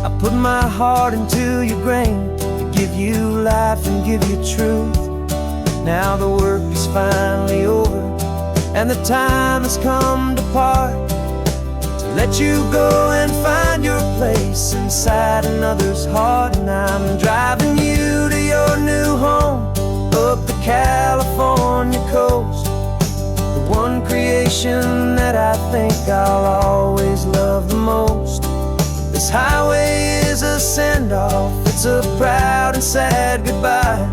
S2: I put my heart into your grain to give you life and give you truth. Now the work is finally over and the time has come to part, to let you go and find your place inside another's heart. And I'm driving you to your new home up the California coast, the one creation that I think I'll always love the most. This highway is a send-off, it's a proud and sad goodbye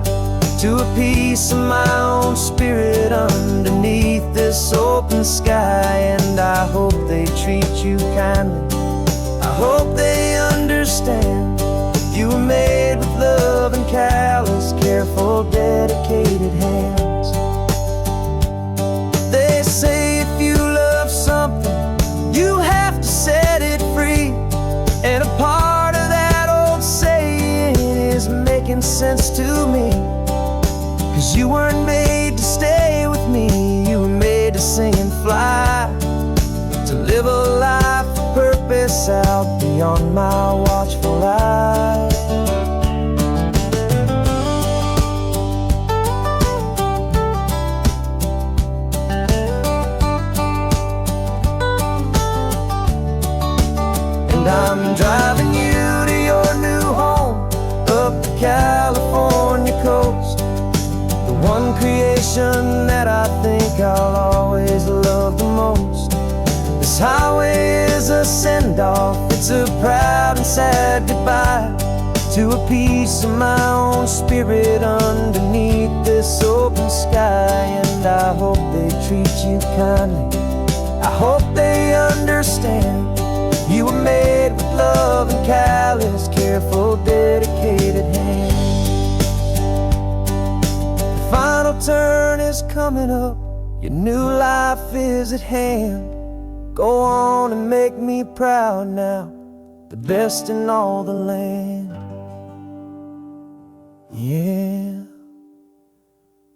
S2: to a piece of my own spirit underneath this open sky. And I hope they treat you kindly, I hope they understand you were made with love and callous, careful, dedicated hands. They say if you love something, you have to set it free. And a part of that old saying is making sense to me, 'cause you weren't made to stay with me, you were made to sing and fly, to live a life of purpose out beyond my watchful eye. And I'm driving you to your new home up the California coast, the one creation that I think I'll always love the most. This highway is a send-off, it's a proud and sad goodbye to a piece of my own spirit underneath this open sky. And I hope they treat you kindly, I hope they understand you were made with love and callous, careful, dedicated hands. The final turn is coming up, your new life is at hand. Go on and make me proud now, the best in all the land. Yeah,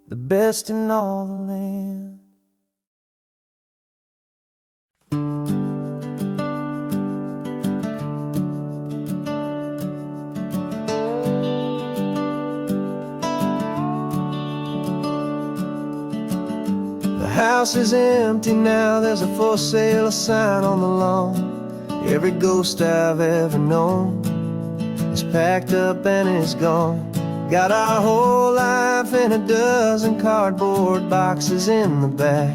S2: the best in all the land. The house is empty now, there's a for sale sign on the lawn. Every ghost I've ever known is packed up and is gone. Got our whole life in a dozen cardboard boxes in the back.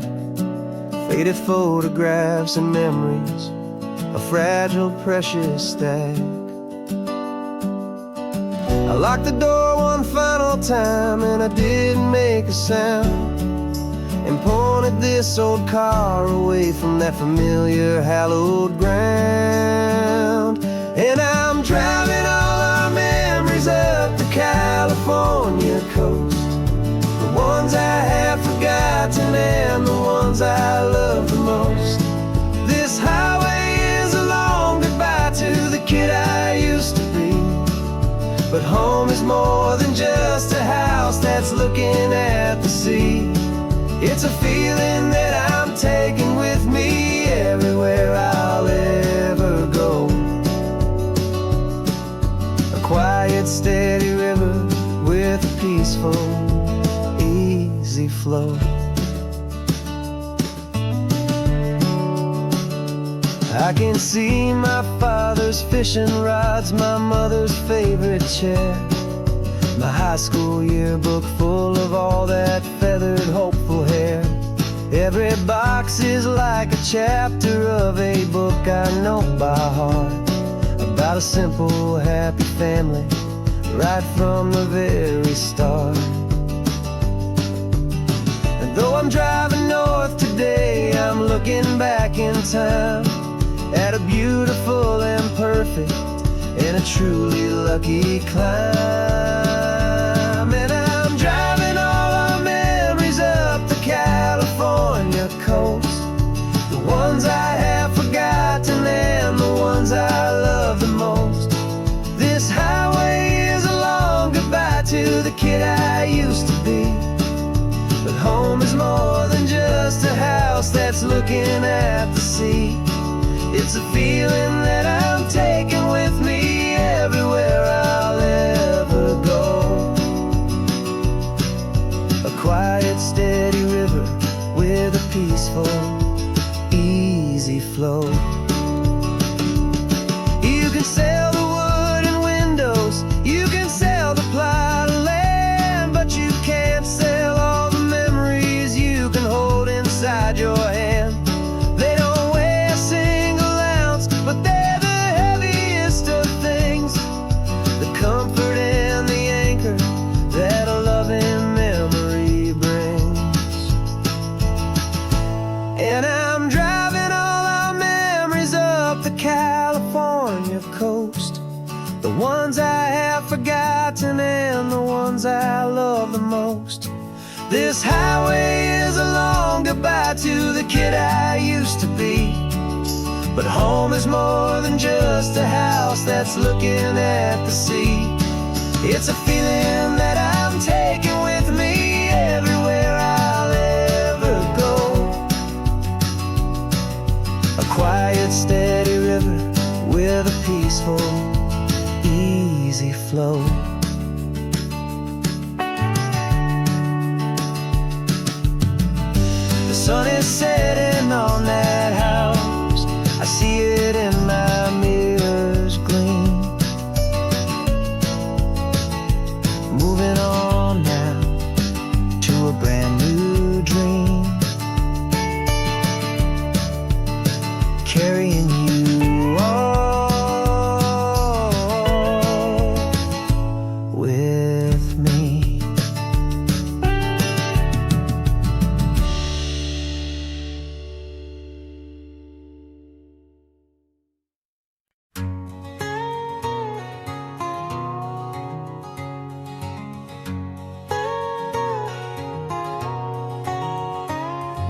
S2: Faded photographs and memories, a fragile, precious stack. I locked the door one final time and I didn't make a sound, and pointed this old car away from that familiar hallowed ground. And I'm driving all our memories up the California coast, the ones I have forgotten and the ones I love the most. This highway is a long goodbye to the kid I used to be, but home is more than just a house that's looking at the sea. It's a feeling that I'm taking with me everywhere I'll ever go. A quiet, steady river with a peaceful, easy flow. I can see my father's fishing rods, my mother's favorite chair, my high school yearbook full of all that feathered, hopeful hair. Every box is like a chapter of a book I know by heart, about a simple, happy family right from the very start. And though I'm driving north today, I'm looking back in time at a beautiful and perfect and a truly lucky climb. And I'm driving all our memories up the California coast, the ones I have forgotten and the ones I love the most. This highway is a long goodbye to the kid I used to be, but home is more than just a house that's looking at the sea. It's a feeling that I'm taking with me everywhere I'll ever go. A quiet, steady river with a peaceful, easy flow. You can sail the wooden windows, you can sail the plot of land, but you can't sail all the memories you can hold inside your hand. They don't weigh a single ounce, but they're the heaviest of things, the comfort and the anchor that a loving memory brings. And I'm driving all our memories up the California coast, the ones I have forgotten and the ones I love the most. This highway is a long goodbye to the kid I used to be, but home is more than just a house that's looking at the sea. It's a feeling that I'm taking with me everywhere I'll ever go. A quiet, steady river with a peaceful, easy flow. The sun is setting on that house, I see it in my mirror's gleam. Moving on now to a brand new dream, carrying you all with me.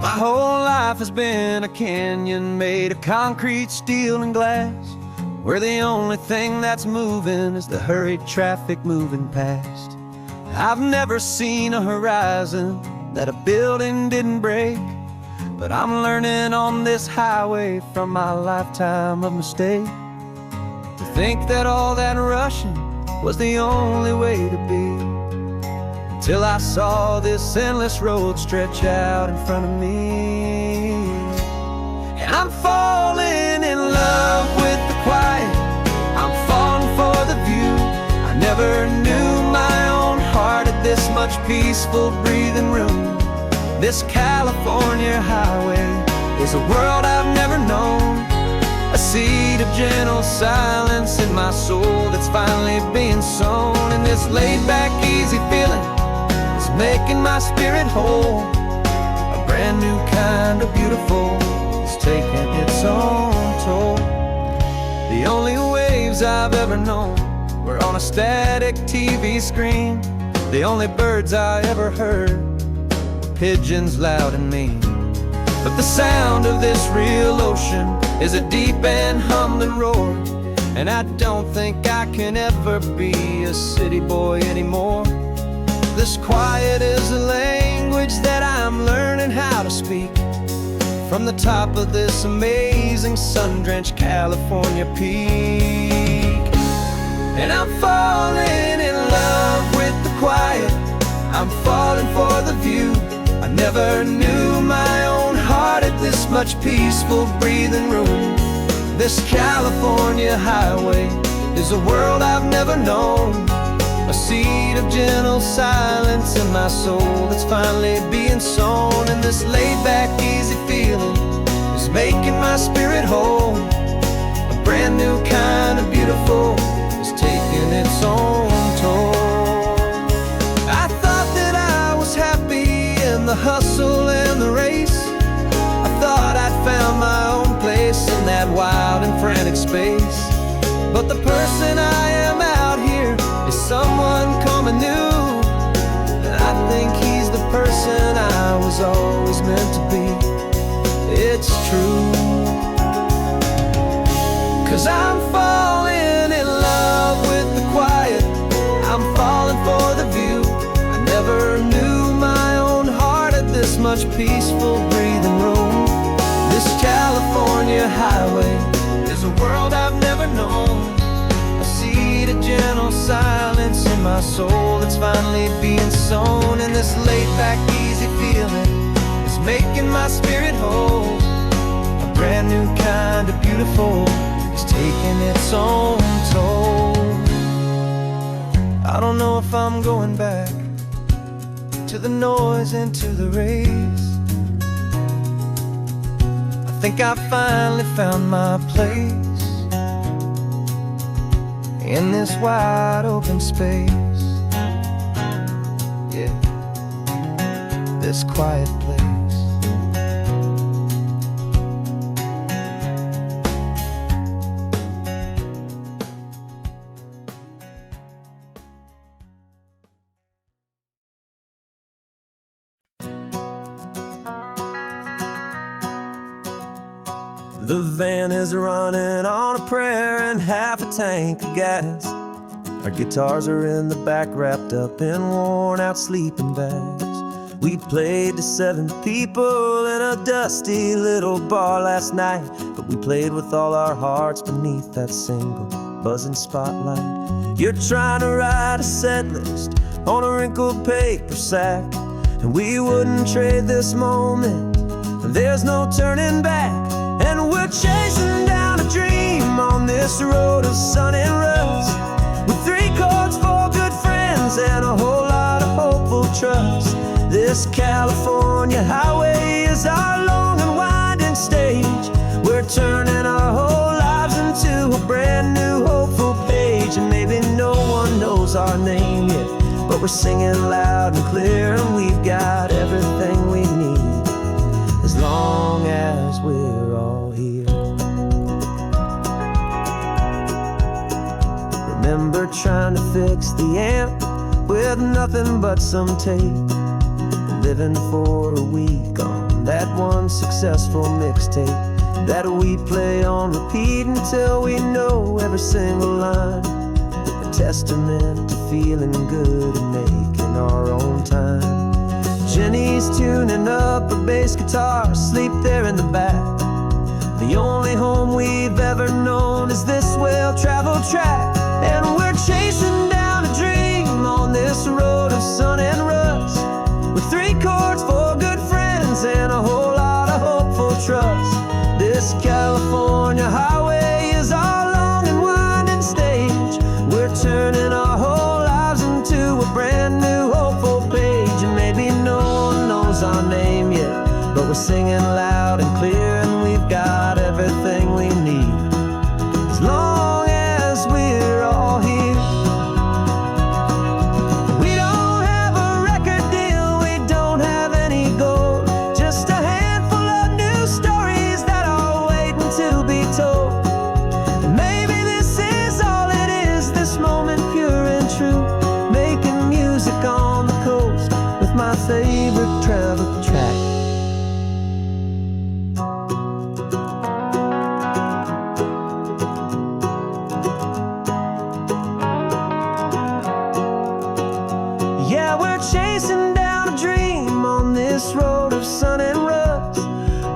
S2: My whole life has been a canyon made of concrete, steel, and glass, where the only thing that's moving is the hurried traffic moving past. I've never seen a horizon that a building didn't break, but I'm learning on this highway from my lifetime of mistake to think that all that rushing was the only way to be, till I saw this endless road stretch out in front of me. And I'm falling in love with the quiet, I'm falling for the view. I never knew my own
S1: peaceful breathing room. This California highway is a world I've never known. A seed of gentle silence in my soul that's finally being sown. And this laid-back, easy feeling is making my spirit whole. A brand new kind of beautiful is taking its own toll. The only waves I've ever known were on a static TV screen. The only birds I ever heard were pigeons loud and mean. But the sound of this real ocean is a deep and humbling roar. And I don't think I can ever be a city boy anymore. This quiet is a language that I'm learning how to speak from the top of this amazing sun-drenched California peak. And I'm falling in love with the quiet, I'm falling for the view. I never knew my own heart at this much peaceful breathing room. This California highway is a world I've never known. A seed of gentle silence in my soul that's finally being sown. And this laid-back, easy feeling is making my spirit whole. A brand new kind of beautiful is taking its own toll. I thought that I was happy in the hustle and the race. I thought I'd found my own place in that wild and frantic space. But the person I am out here is someone coming new. And I think he's the person I was always meant to be. It's true. 'Cause I'm falling in love with the quiet, I'm falling for the view. I never knew my own heart at this much peaceful breathing room. This California highway is a world I've never known. A seed of gentle silence in my soul that's finally being sown. And this laid-back, easy feeling is making my spirit whole. A brand new kind of beautiful is taking its own toll. I don't know if I'm going back to the noise and to the race. I think I finally found my place in this wide open space. Yeah, this quiet place. The van is running on a prayer and half a tank of gas. Our guitars are in the back, wrapped up in worn-out sleeping bags. We played to 7 people in a dusty little bar last night, but we played with all our hearts beneath that single buzzing spotlight. You're trying to write a set list on a wrinkled paper sack, and we wouldn't trade this moment. There's no turning back. And we're chasing down a dream on this road of sun and rust, with 3 chords for good friends and a whole lot of hopeful trust. This California highway is our long and winding stage. We're turning our whole lives into a brand new hopeful page. And maybe no one knows our name yet, but we're singing loud and clear, and we've got everything we need as long as we're all here. Remember trying to fix the amp with nothing but some tape, living for a week on that one successful mixtape that we play on repeat until we know every single line. A testament to feeling good and making our own time. Jenny's tuning up her bass guitar, asleep there in the back. The only home we've ever known is this well-traveled track. And we're chasing down a dream on this road of sun and rust, with 3 chords for good friends and a whole lot of hopeful trust. This California highway is our long and winding stage. We're turning our whole lives into a brand new hopeful page.
S2: everything we need, as long as we're all here. We don't have a record deal, we don't have any gold, just a handful of new stories that are waiting to be told. And maybe this is all it is, this moment pure and true, making music on the coast with my favorite travel track. Yeah, we're chasing down a dream on this road of sun and rust,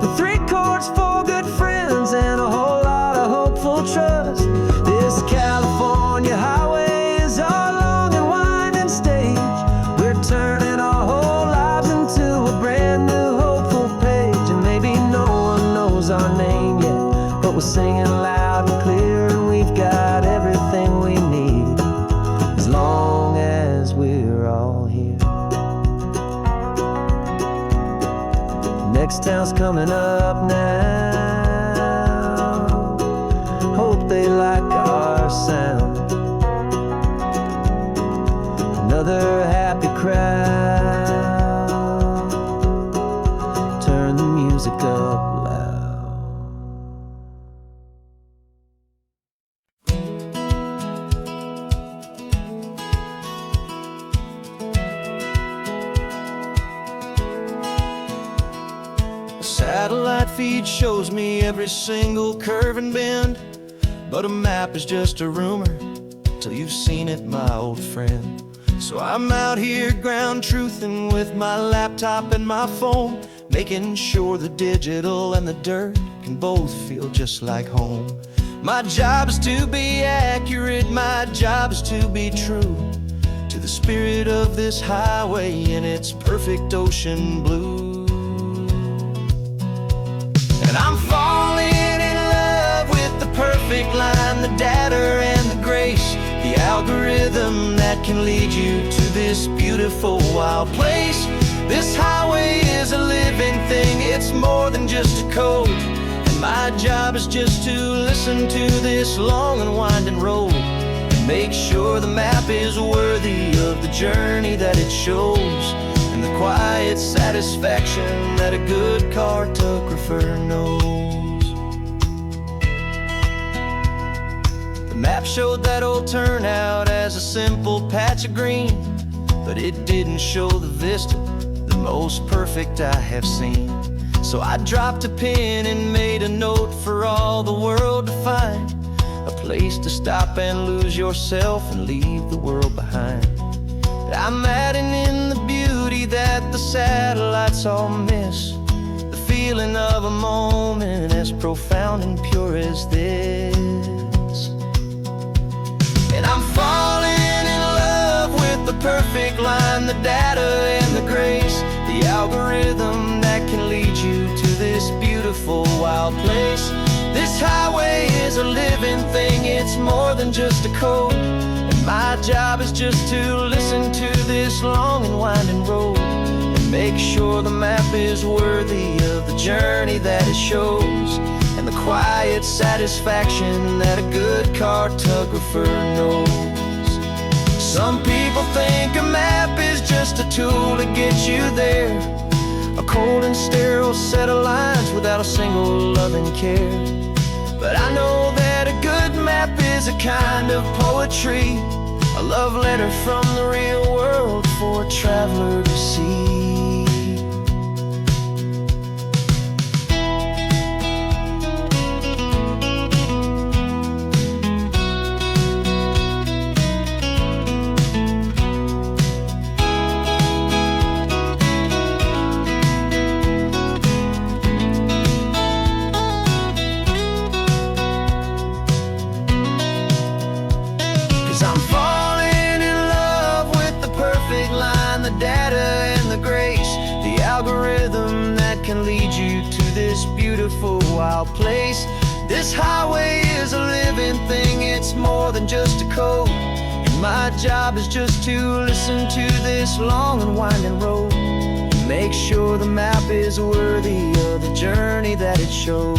S2: with 3 chords, 4 good friends, and a whole lot of hopeful trust. This California highway is our long and winding stage. We're turning our whole lives into a brand new hopeful page. And maybe no one knows our name yet, but we're singing loud and clear, and we've got everything we need, as long as we're all here. Next town's coming up now, hope they like our sound. Another happy crowd, turn the music up loud. Satellite feed shows me every single curve and bend, but a map is just a rumor till you've seen it, my old friend. So I'm out here ground truthing with my laptop and my phone, making sure the digital and the dirt can both feel just like home. My job is to be accurate, my job is to be true to the spirit of this highway in its perfect ocean blue. And I'm falling in love with the perfect line, the data and the grace, the algorithm that can lead you to this beautiful wild place. This highway is a living thing, it's more than just a code. And my job is just to listen to this long and winding road, and make sure the map is worthy of the journey that it shows, and the quiet satisfaction that a good cartographer knows. The map showed that old turnout as a simple patch of green, but it didn't show the vista, the most perfect I have seen. So I dropped a pin and made a note for all the world to find, a place to stop and lose yourself and leave the world behind. I'm adding in the beauty that the satellites all miss, the feeling of a moment as profound and pure as this. And I'm falling in love with the perfect line, the data and the grace, the algorithm that can lead you to this beautiful wild place. This highway is a living thing, it's more than just a code. My job is just to listen to this long and winding road, and make sure the map is worthy of the journey that it shows, and the quiet satisfaction that a good cartographer knows. Some people think a map is just a tool to get you there, a cold and sterile set of lines without a single loving care. But I know that a good map is a kind of poetry, a love letter from the real world for a traveler to see. I'm falling in love with the perfect line, the data and the grace, the algorithm that can lead you to this beautiful wild place. This highway is a living thing, it's more than just a code. And my job is just to listen to this long and winding road, and make sure the map is worthy of the journey that it shows,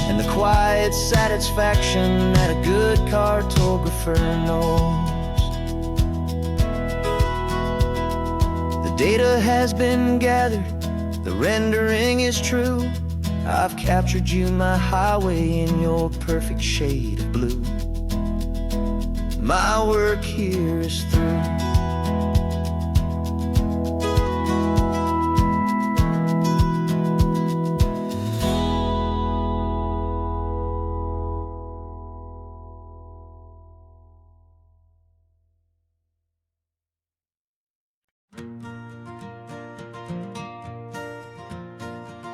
S2: and the quiet satisfaction that a good cartographer knows. The data has been gathered, the rendering is true. I've captured you, my highway, in your perfect shade of blue. My work here is through.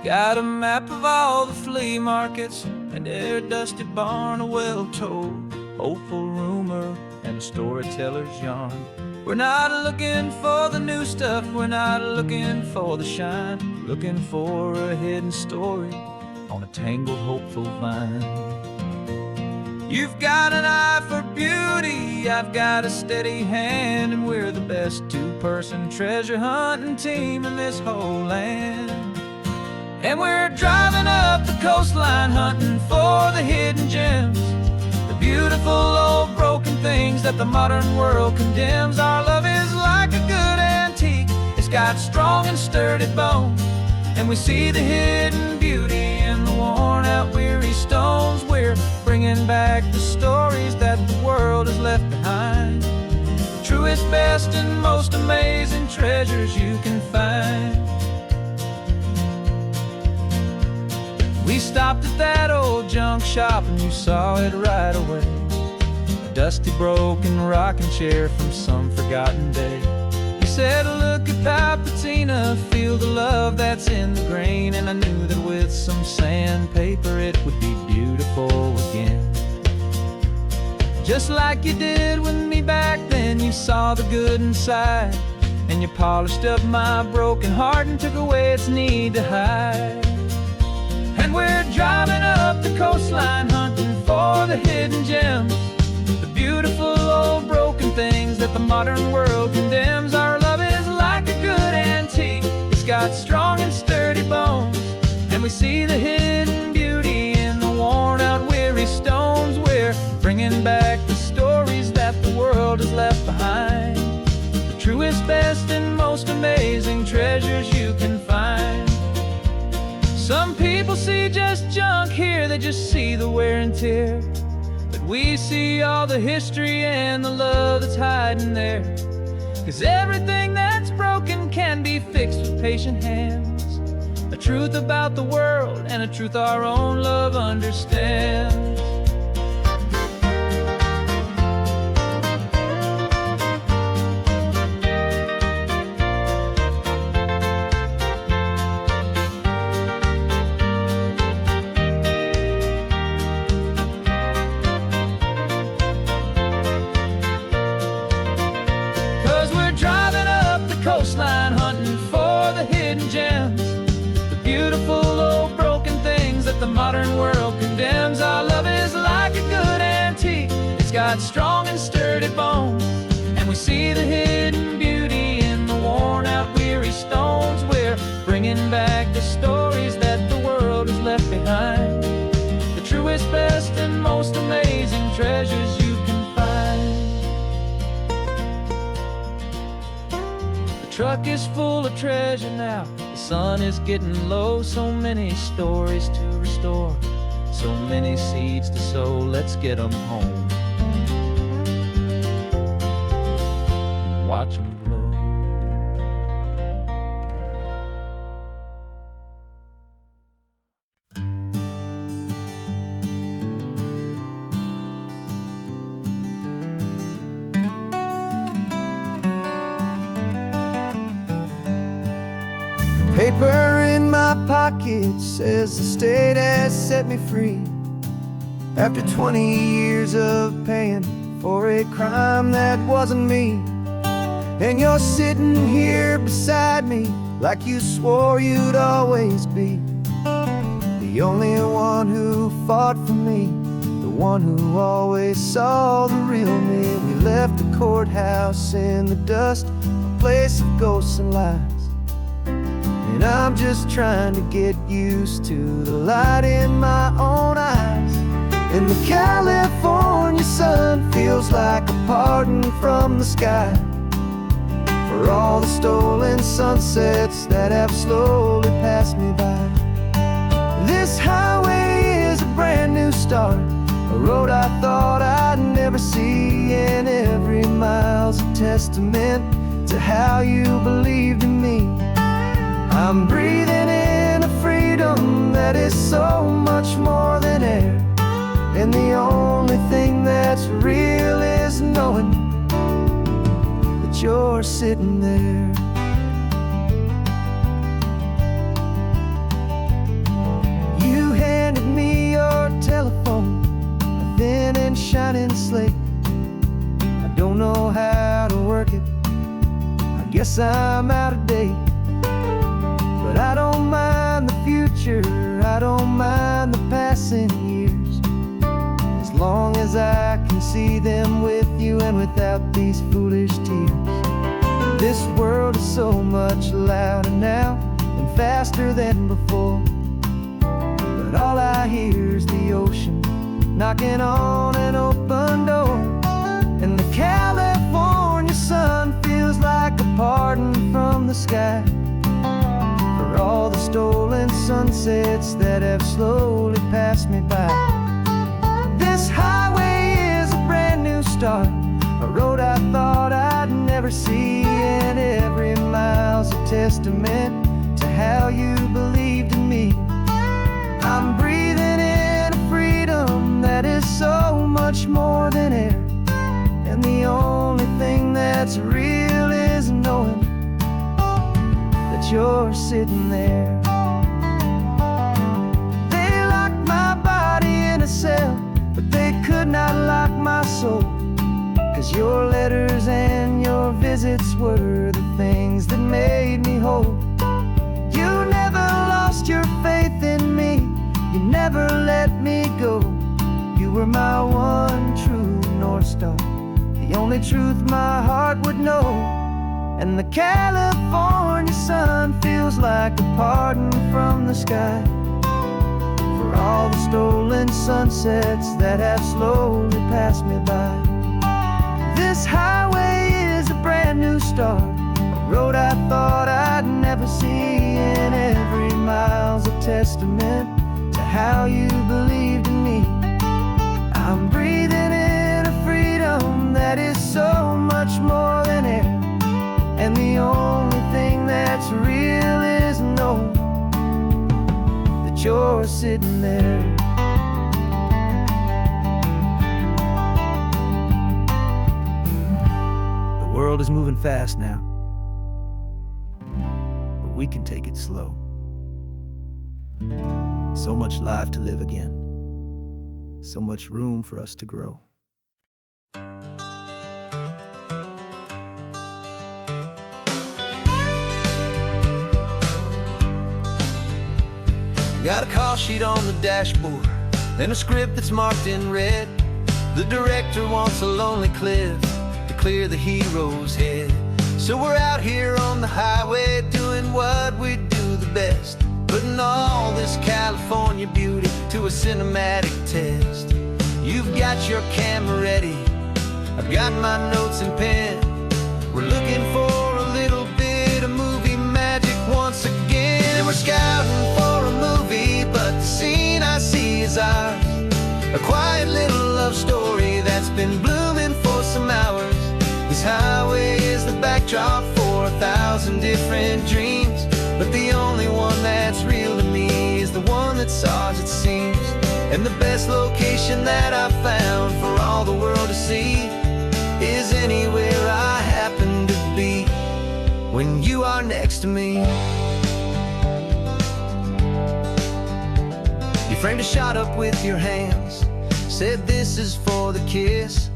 S1: Got a map of all the flea markets, and their dusty barn, a well-told hopeful rumor, and a storyteller's yarn. We're not looking for the new stuff, we're not looking for the shine, looking for a hidden story on a tangled hopeful vine. You've got an eye for beauty, I've got a steady hand, and we're the best two-person treasure hunting team in this whole land. And we're driving up the coastline hunting for the hidden gems, the beautiful old broken things that the modern world condemns. Our love is like a good antique, it's got strong and sturdy bones, and we see the hidden beauty in the worn out weary stones. We're bringing back the stories that the world has left behind, the truest, best, and most amazing treasures you can find. We stopped at that old junk shop and you saw it right away, a dusty broken rocking chair from some forgotten day. You said, look at Papatina, feel the love that's in the grain, and I knew that with some sandpaper it would be beautiful again. Just like you did with me back then, you saw the good inside, and you polished up my broken heart and took away its need to hide. And we're driving up the coastline hunting for the hidden gems, the beautiful old broken things that the modern world condemns. Our love is like a good antique, it's got strong and sturdy bones, and we see the hidden beauty in the worn out weary stones. We're bringing back the stories that the world has left behind, the truest, best, and most amazing treasures you can find. Some people see just junk here, they just see the wear and tear, but we see all the history and the love that's hiding there. 'Cause everything that's broken can be fixed with patient hands, a truth about the world and a truth our own love understands. 'Cause we're driving up the coastline hunting for the hidden gems, the beautiful old broken things that the modern world condemns. Our love is like a good antique, it's got strong and sturdy bones, and we see the hidden beauty in the worn out weary stones. We're bringing back the stories that the world has left behind, the truest, best, and most amazing treasures you can find. The truck is full of treasure now, the sun is getting low. So many stories to restore, so many seeds to sow. Let's get them home, watch them blow.
S2: Paper in my pocket says the state has set me free, after 20 years of paying for a crime that wasn't me. And you're sitting here beside me like you swore you'd always be, the only one who fought for me, the one who always saw the real me. We left the courthouse in the dust, a place of ghosts and lies, And I'm just trying to get used to the light in my own eyes. And the California sun feels like a pardon from the sky for all the stolen sunsets that have slowly passed me by. This highway is a brand new start, a road I thought I'd never see, and every mile's a testament to how you believed in me. I'm breathing in a freedom that is so much more than air, and the only thing that's real is knowing that you're sitting there. You handed me your telephone, a thin and shining slate. I don't know how to work it, I guess I'm out of date. But I don't mind the future, I don't mind the passing years, as long as I can see them with you and without these foolish tears. This world is so much louder now and faster than before, but all I hear is the ocean knocking on an open door. And the California sun feels like a pardon from the sky for all the stolen sunsets that have slowly passed me by. This highway is a brand new start, a road I thought I'd never see, and every mile's a testament to how you believed in me. I'm breathing in a freedom that is so much more than air, and the only thing that's real is knowing that you're sitting there. They locked my body in a cell, but they could not lock my soul, 'cause your letters and your visits were the things that made me whole. You never lost your faith in me, you never let me go. You were my one true North Star, the only truth my heart would know. And the California sun feels like a pardon from the sky for all the stolen sunsets that have slowly passed me by. This highway is a brand new start, a road I thought I'd never see, and every mile's a testament to how you believed in me. I'm breathing in a freedom that is so much more than air, and the only thing that's real is knowing that you're sitting there. The world is moving fast now, but we can take it slow. So much life to live again, so much room for us to grow.
S1: Got a call sheet on the dashboard and a script that's marked in red. The director wants a lonely cliff to clear the hero's head. So we're out here on the highway doing what we do the best, putting all this California beauty to a cinematic test. You've got your camera ready, I've got my notes and pen. We're looking for a little bit of movie magic once again. We're scouting for a movie, but the scene I see is ours, a quiet little love story that's been blooming for some hours. This highway is the backdrop for 1,000 different dreams, but the only one that's real to me is the one that's ours, it seems. And the best location that I've found for all the world to see is anywhere I happen to be when you are next to me. You framed a shot up with your hands, said this is for the kiss,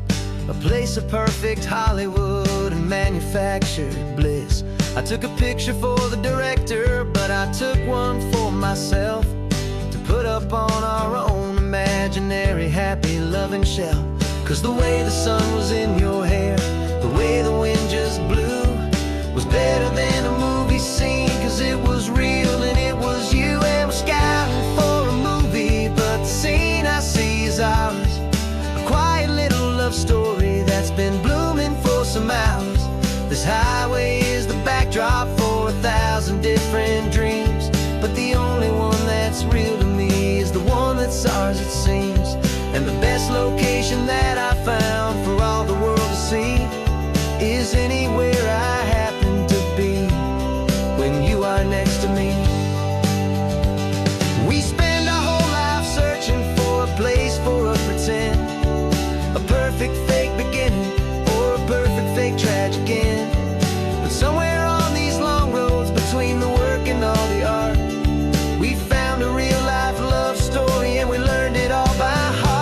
S1: a place of perfect Hollywood and manufactured bliss. I took a picture for the director, but I took one for myself to put up on our own imaginary happy loving shelf. 'Cause the way the sun was in your hair, the way the wind just blew, was better than a movie scene, 'cause it was real. stars, it seems. And the best location that I found for all the world to see is anywhere I happen to be when you are next to me. We spend our whole life searching for a place for a pretend, a perfect fake beginning or a perfect fake tragic end. But somewhere on these long roads between the work and all the art, we found a real life love story, and we learned it all by heart.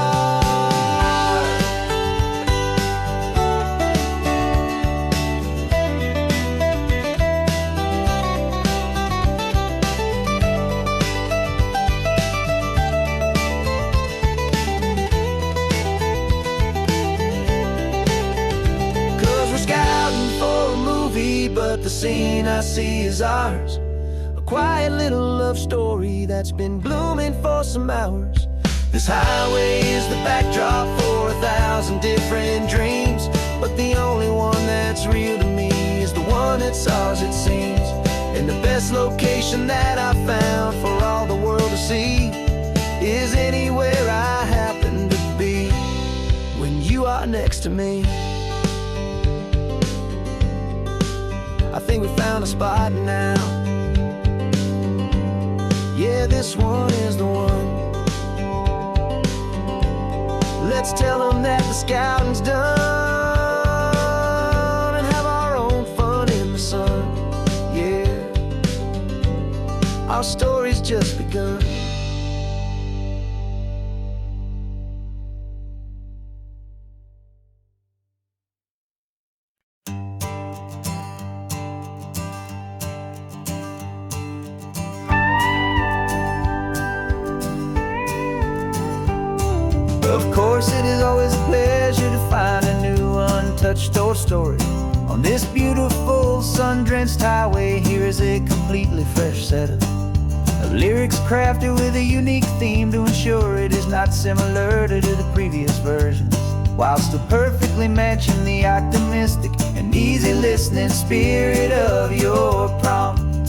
S1: 'Cause we're scouting for a movie, but the scene I see is ours. A quiet little love story that's been blooming for some hours. This highway is the backdrop for 1,000 different dreams, but the only one that's real to me is the one that's ours, it seems. And the best location that I found for all the world to see is anywhere I happen to be when you are next to me. I think we found a spot now. Yeah, this one is the one. Let's tell them that the scouting's done and have our own fun in the sun. Yeah, our story's just begun. Of course, it is always a pleasure to find a new untouched old story. On this beautiful sun-drenched highway, here is a completely fresh set of lyrics crafted with a unique theme to ensure it is not similar to the previous versions, while still perfectly matching the optimistic and easy listening spirit of your prompt.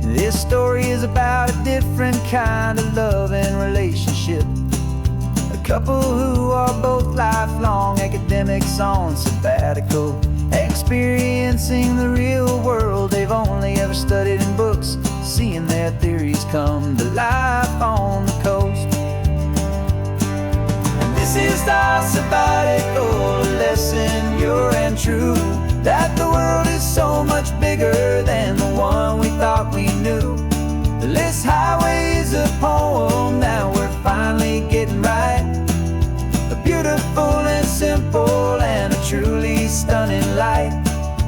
S1: This story is about a different kind of love and relationship. Couple who are both lifelong academics on sabbatical, experiencing the real world they've only ever studied in books, seeing their theories come to life on the coast. And this is our sabbatical lesson, pure and true, that the world is so much bigger than the one we thought we knew. This highway is a poem that we're finally getting right. Beautiful and simple and a truly stunning light.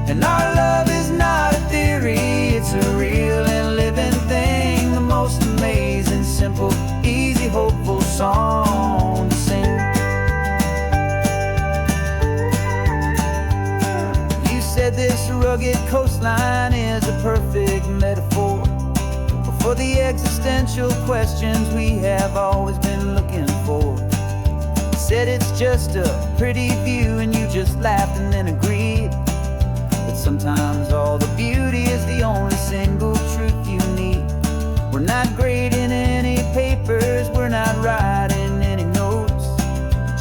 S1: And our love is not a theory, it's a real and living thing. The most amazing, simple, easy, hopeful song to sing. You said this rugged coastline is a perfect metaphor for the existential questions we have always been looking for. Said it's just a pretty view and you just laughed and then agreed. But sometimes all the beauty is the only single truth you need. We're not grading any papers, we're not writing any notes,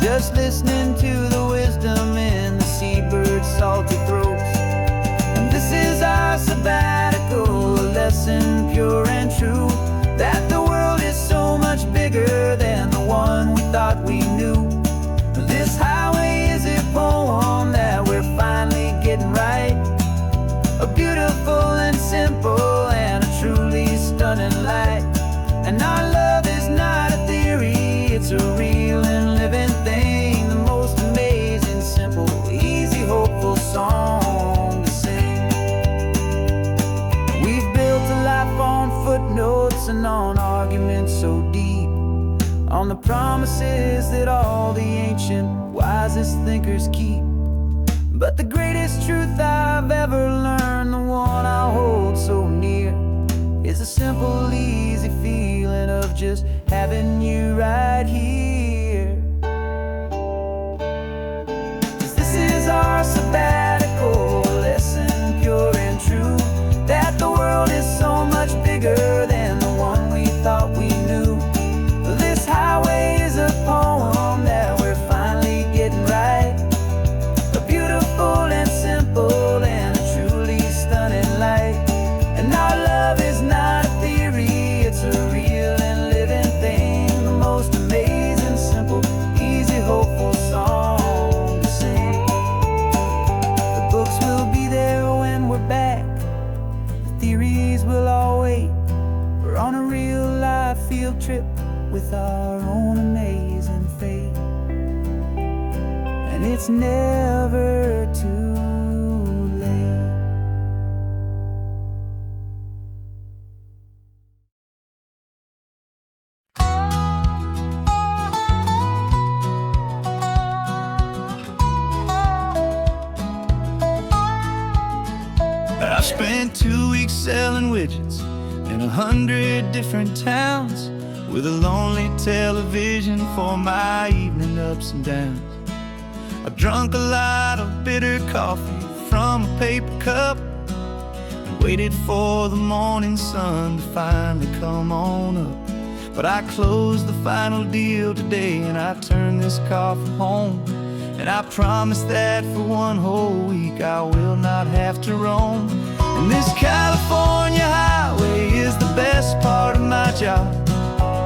S1: just listening to the wisdom in the seabird's salty throats. And this is our sabbatical lesson, pure and true, that the world is so much bigger than the one we thought we knew. This highway is a poem that we're finally getting right. A beautiful and simple and a truly stunning light. And our love is not a theory, it's a real and living thing. The most amazing, simple, easy, hopeful song to sing. We've built a life on footnotes and on arguments so deep, on the promises that all the ancient, wisest thinkers keep. But the greatest truth I've ever learned, the one I hold so near, is a simple, easy feeling of just having you right here. 'Cause this is our sabbatical lesson, pure and true, that the world is so much bigger than the one we thought we knew. This house our own amazing fate, and it's never too late.
S2: I spent 2 weeks selling widgets in 100 different towns, with a lonely television for my evening ups and downs. I drunk a lot of bitter coffee from a paper cup and waited for the morning sun to finally come on up. But I closed the final deal today, and I turned this car from home. And I promise that for one whole week I will not have to roam. And this California highway is the best part of my job.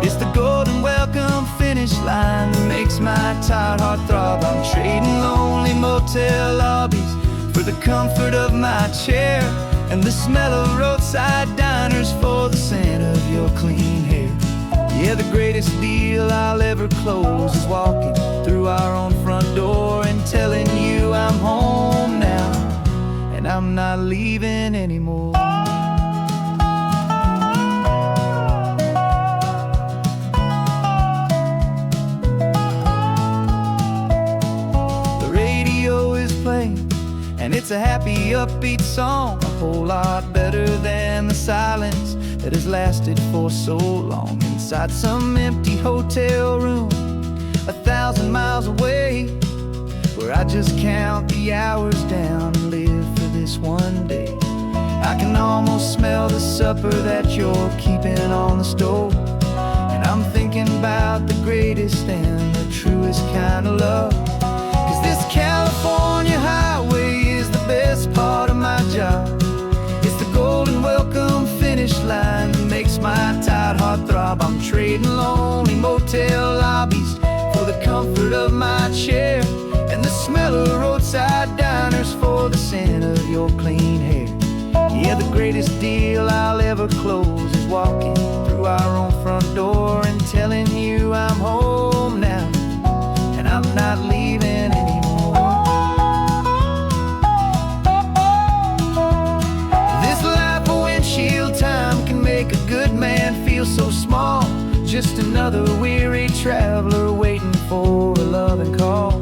S2: It's the golden welcome finish line that makes my tired heart throb. I'm trading lonely motel lobbies for the comfort of my chair, and the smell of roadside diners for the scent of your clean hair. Yeah, the greatest deal I'll ever close is walking through our own front door and telling you I'm home now, and I'm not leaving anymore. The radio is playing, and it's a happy, upbeat song, a whole lot better than the silence that has lasted for so long. Inside some empty hotel room 1,000 miles away, where I just count the hours down and live for this one day. I can almost smell the supper that you're keeping on the stove, and I'm thinking about the greatest and the truest kind of love. 'Cause this California highway is the best part of my job. It's the golden welcome finish line that makes my tired heart throb. I'm trading lonely motel lobbies for the comfort of my chair, and the smell of roadside diners for the scent of your clean hair. Yeah, the greatest deal I'll ever close is walking through our own front door and telling you I'm home now, and I'm not leaving anymore. This life of windshield time can make a good man feel so small, just another weary traveler waiting for a loving call.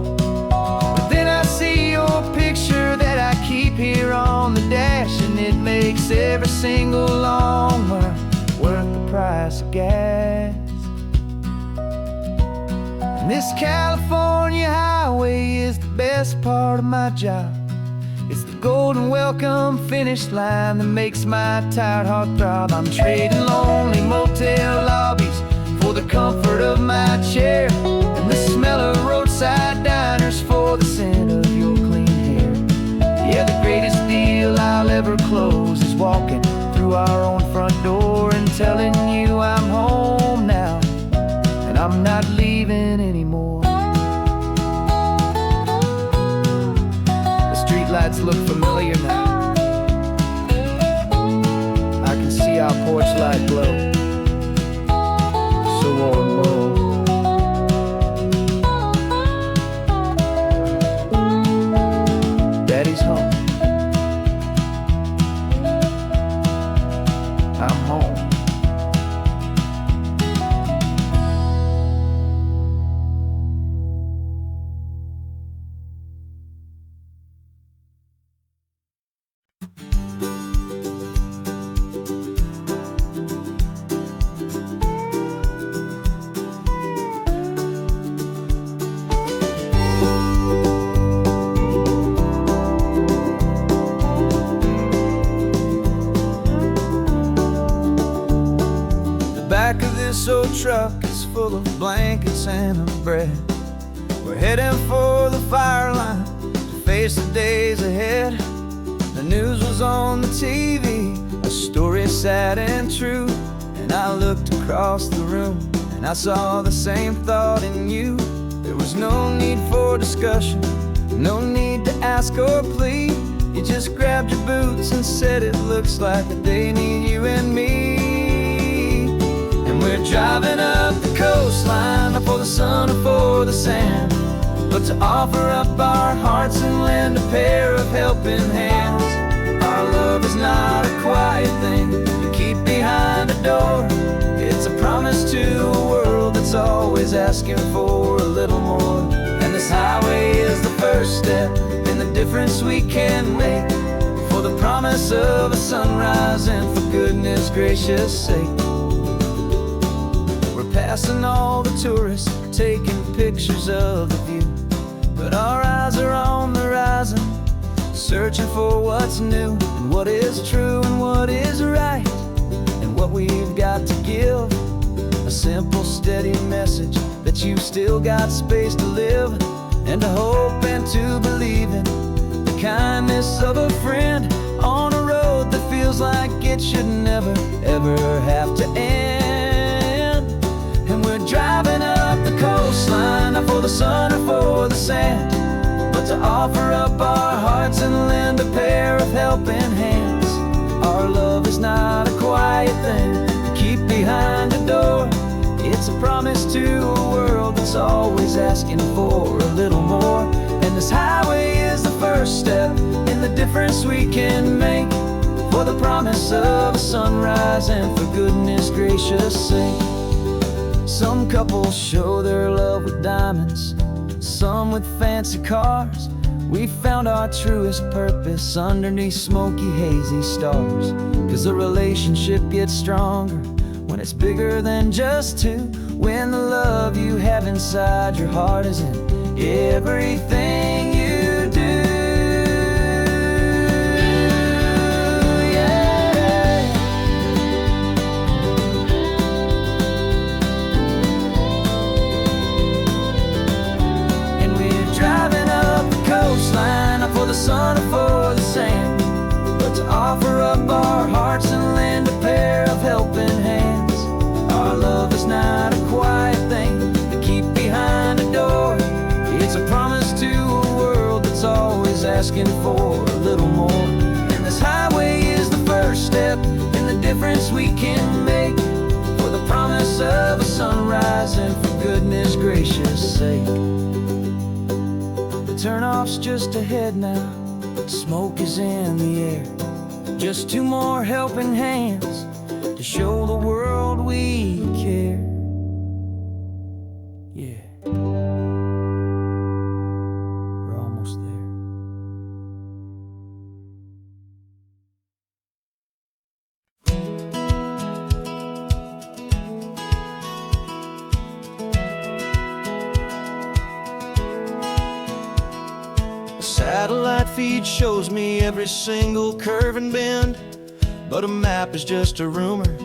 S2: But then I see your picture that I keep here on the dash, and it makes every single long mile worth the price of gas. And this California highway is the best part of my job. It's the golden welcome finish line that makes my tired heart throb. I'm trading lonely motel lobbies for the comfort of my chair, and the smell of roadside diners for the scent of your clean hair. Yeah, the greatest deal I'll ever close is walking through our own front door and telling you I'm home now, and I'm not leaving anymore. The streetlights look familiar now. I can see our porch light glow, so warm, low. Daddy's home. I'm home. Back of this old truck is full of blankets and of bread. We're heading for the fire line to face the days ahead. The news was on the TV, a story sad and true. And I looked across the room and I saw the same thought in you. There was no need for discussion, no need to ask or plead. You just grabbed your boots and said it looks like the day need you and me. And
S1: we're driving up the coastline, not for the sun or for the sand, but to offer up our hearts and lend a pair of helping hands. Our love is not a quiet thing you keep behind a door. It's a promise to a world that's always asking for a little more. And this highway is the first step in the difference we can make, for the promise of a sunrise and for goodness gracious sake. We're passing all the tourists, taking pictures of the view, but our eyes are on the horizon, searching for what's new, and what is true and what is right, and what we've got to give. A simple, steady message that you've still got space to live, and to hope and to believe in the kindness of a friend on a road that feels like it should never, ever have to end. And we're driving up the coastline, not for the sun or for the sand, but to offer up our hearts and lend a pair of helping hands. Our love is not a quiet thing to keep behind a door. It's a promise to a world that's always asking for a little more. And this highway is the first step in the difference we can make, for the promise of a sunrise and for goodness gracious sake. Some couples show their love with diamonds, some with fancy cars. We found our truest purpose underneath smoky, hazy stars. 'Cause a relationship gets stronger when it's bigger than just two, when the love you have inside your heart is in everything you do. Yeah. And we're driving up the coastline, not for the sun or for the sand, but to offer up our hearts and lend a pair of helping hands. Our love is not a quiet thing to keep behind a door. It's a promise to a world that's always asking for a little more. And this highway is the first step in the difference we can make, for the promise of a sunrise and for goodness gracious sake. The turnoff's just ahead now, smoke is in the air. Just two more helping hands to show the world we care. Yeah, we're almost there. A satellite feed shows me every single curve and bend, but a map is just a rumor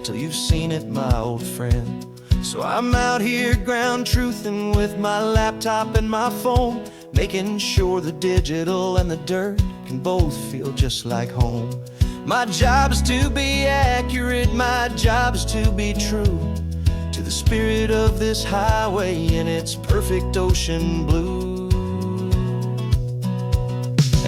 S1: till you've seen it, my old friend. So I'm out here ground truthing with my laptop and my phone, making sure the digital and the dirt can both feel just like home. My job is to be accurate, my job is to be true to the spirit of this highway in its perfect ocean blue.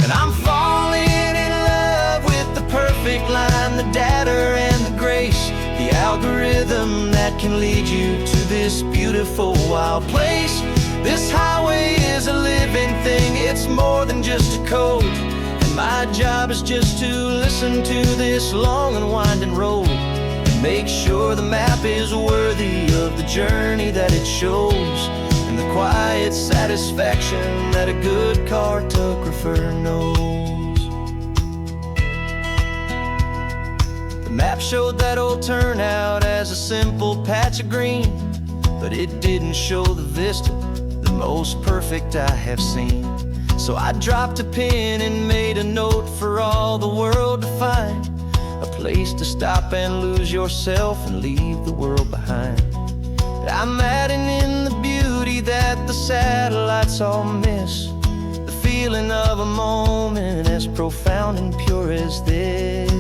S1: And I'm falling in love with the perfect line, the data and the grace, the algorithm that can lead you to this beautiful wild place. This highway is a living thing, it's more than just a code. And my job is just to listen to this long and winding road and make sure the map is worthy of the journey that it shows, and the quiet satisfaction that a good cartographer knows. The map showed that old turnout as a simple patch of green, but it didn't show the vista, the most perfect I have seen. So I dropped a pin and made a note for all the world to find, a place to stop and lose yourself and leave the world behind. I'm adding in the beauty that the satellites all miss, the feeling of a moment as profound and pure as this.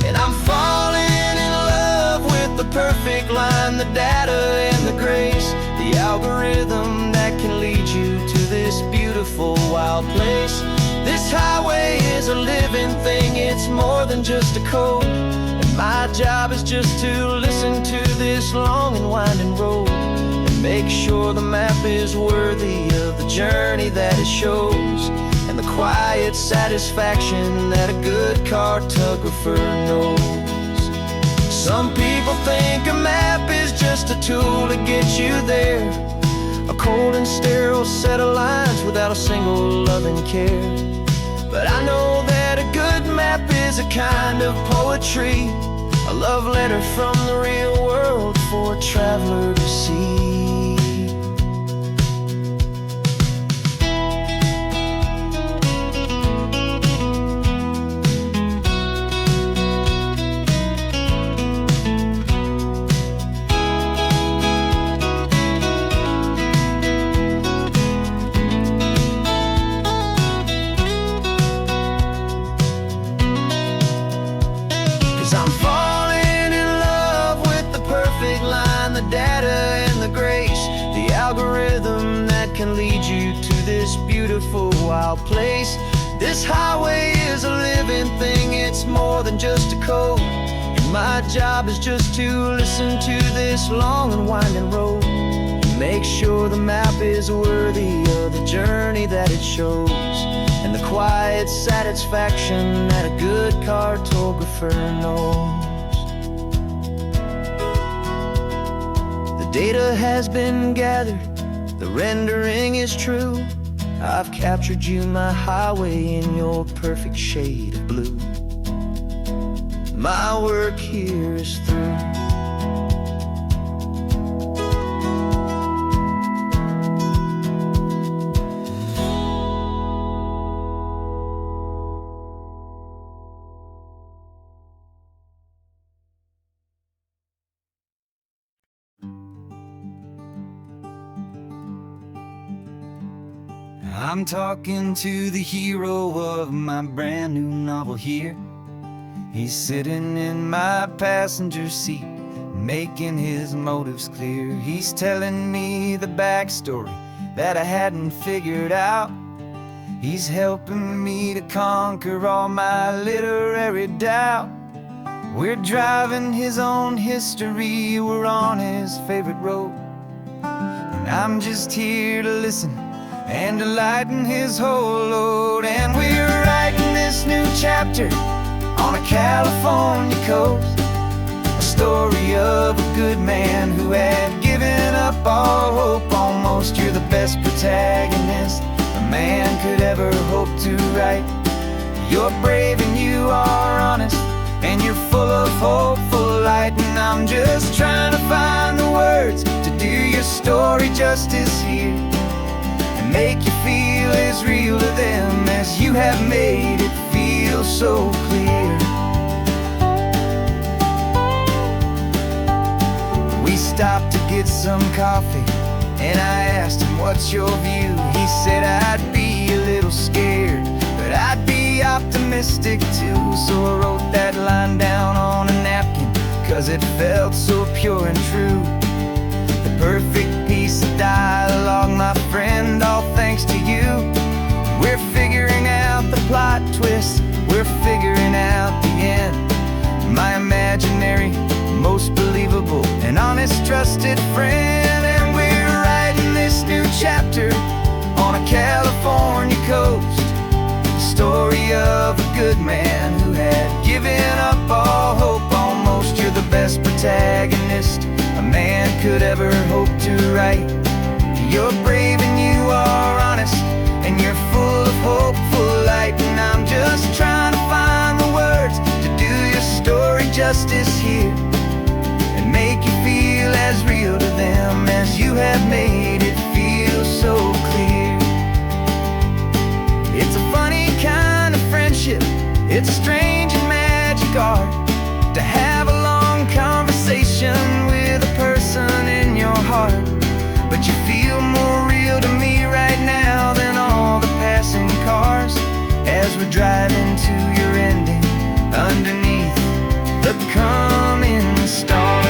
S1: And I'm falling in love with the perfect line, the data and the grace, the algorithm that can lead you to this beautiful wild place. This highway is a living thing, it's more than just a code. And
S2: My job is just to listen to this long and winding road and make sure the map is worthy of the journey that it shows, and the quiet satisfaction that a good cartographer knows. Some people think a map is just a tool to get you there, a cold and sterile set of lines without a single loving care. But I know that a good map is a kind of poetry, a love letter from the real world for a traveler to see. 'Cause I'm falling in love with the perfect line, the data and the grace, the algorithm that can lead you to this beautiful wild place. This highway is a living thing, it's more than just a code, and my job is just to listen to this long and winding road and make sure the map is worthy of the journey that it shows, and the quiet satisfaction that a good cartographer knows. The data has been gathered, the rendering is true. I've captured you, my highway, in your perfect shade of blue. My work here is through.
S1: I'm talking to the hero of my brand new novel here. He's sitting in my passenger seat, making his motives clear. He's telling me the backstory that I hadn't figured out. He's helping me to conquer all my literary doubt. We're driving his own history, we're on his favorite road, and I'm just here to listen and to lighten his whole load. And we're writing this new chapter on a California coast, a story of a good man who had given up all hope almost. You're the best protagonist a man could ever hope to write. You're brave and you are honest, and you're full of hopeful light. And I'm just trying to find the words to do your story justice here, make you feel as real to them as you have made it feel so clear. We stopped to get some coffee, and I asked him, what's your view? He said, I'd be a little scared, but I'd be optimistic too. So I wrote that line down on a napkin, 'cause it felt so pure and true. The perfect piece of dialogue, my friend, all thanks to you. We're figuring out the plot twist, we're figuring out the end. My imaginary, most believable and honest trusted friend. And we're writing this new chapter on a California coast, the story of a good man who had given up all hope almost. You're the best protagonist a man could ever hope to write. You're brave and you are honest, and you're full of hopeful light. And I'm just trying to find the words to do your story justice here, and make you feel as real to them as you have made it feel so clear. It's a funny kind of friendship, it's strange and magic art to have a long conversation with a person in your heart. But you feel more real to me right now than all the passing cars, as we're driving to your ending underneath the coming stars.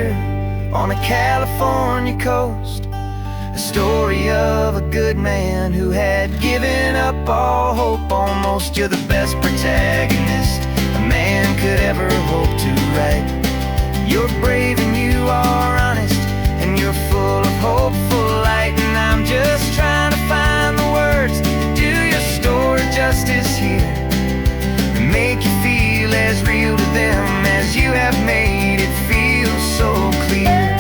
S1: here on a California coast. A story of a good man who had given up all hope almost. You're the best protagonist a man could ever hope to write. You're brave and you are honest, and you're full of hopeful light. And I'm just trying to find the words to do your story justice here, and make you feel as real to them as you have made it feel so clear.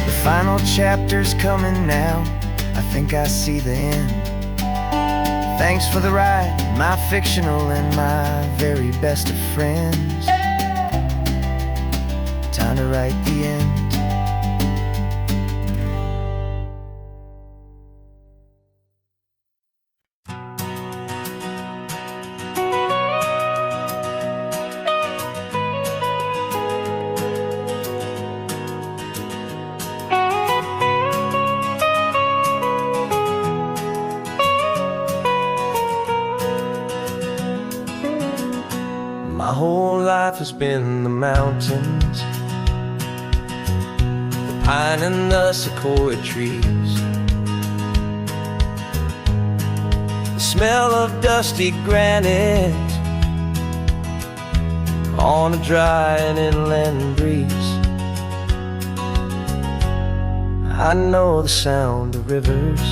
S1: The final chapter's coming now, I think I see the end. Thanks for the ride, my fictional and my very best of friends. Time to write the end. My whole life has been the mountains, the pine and the sequoia trees, the smell of dusty granite on a dry and inland breeze. I know the sound of rivers,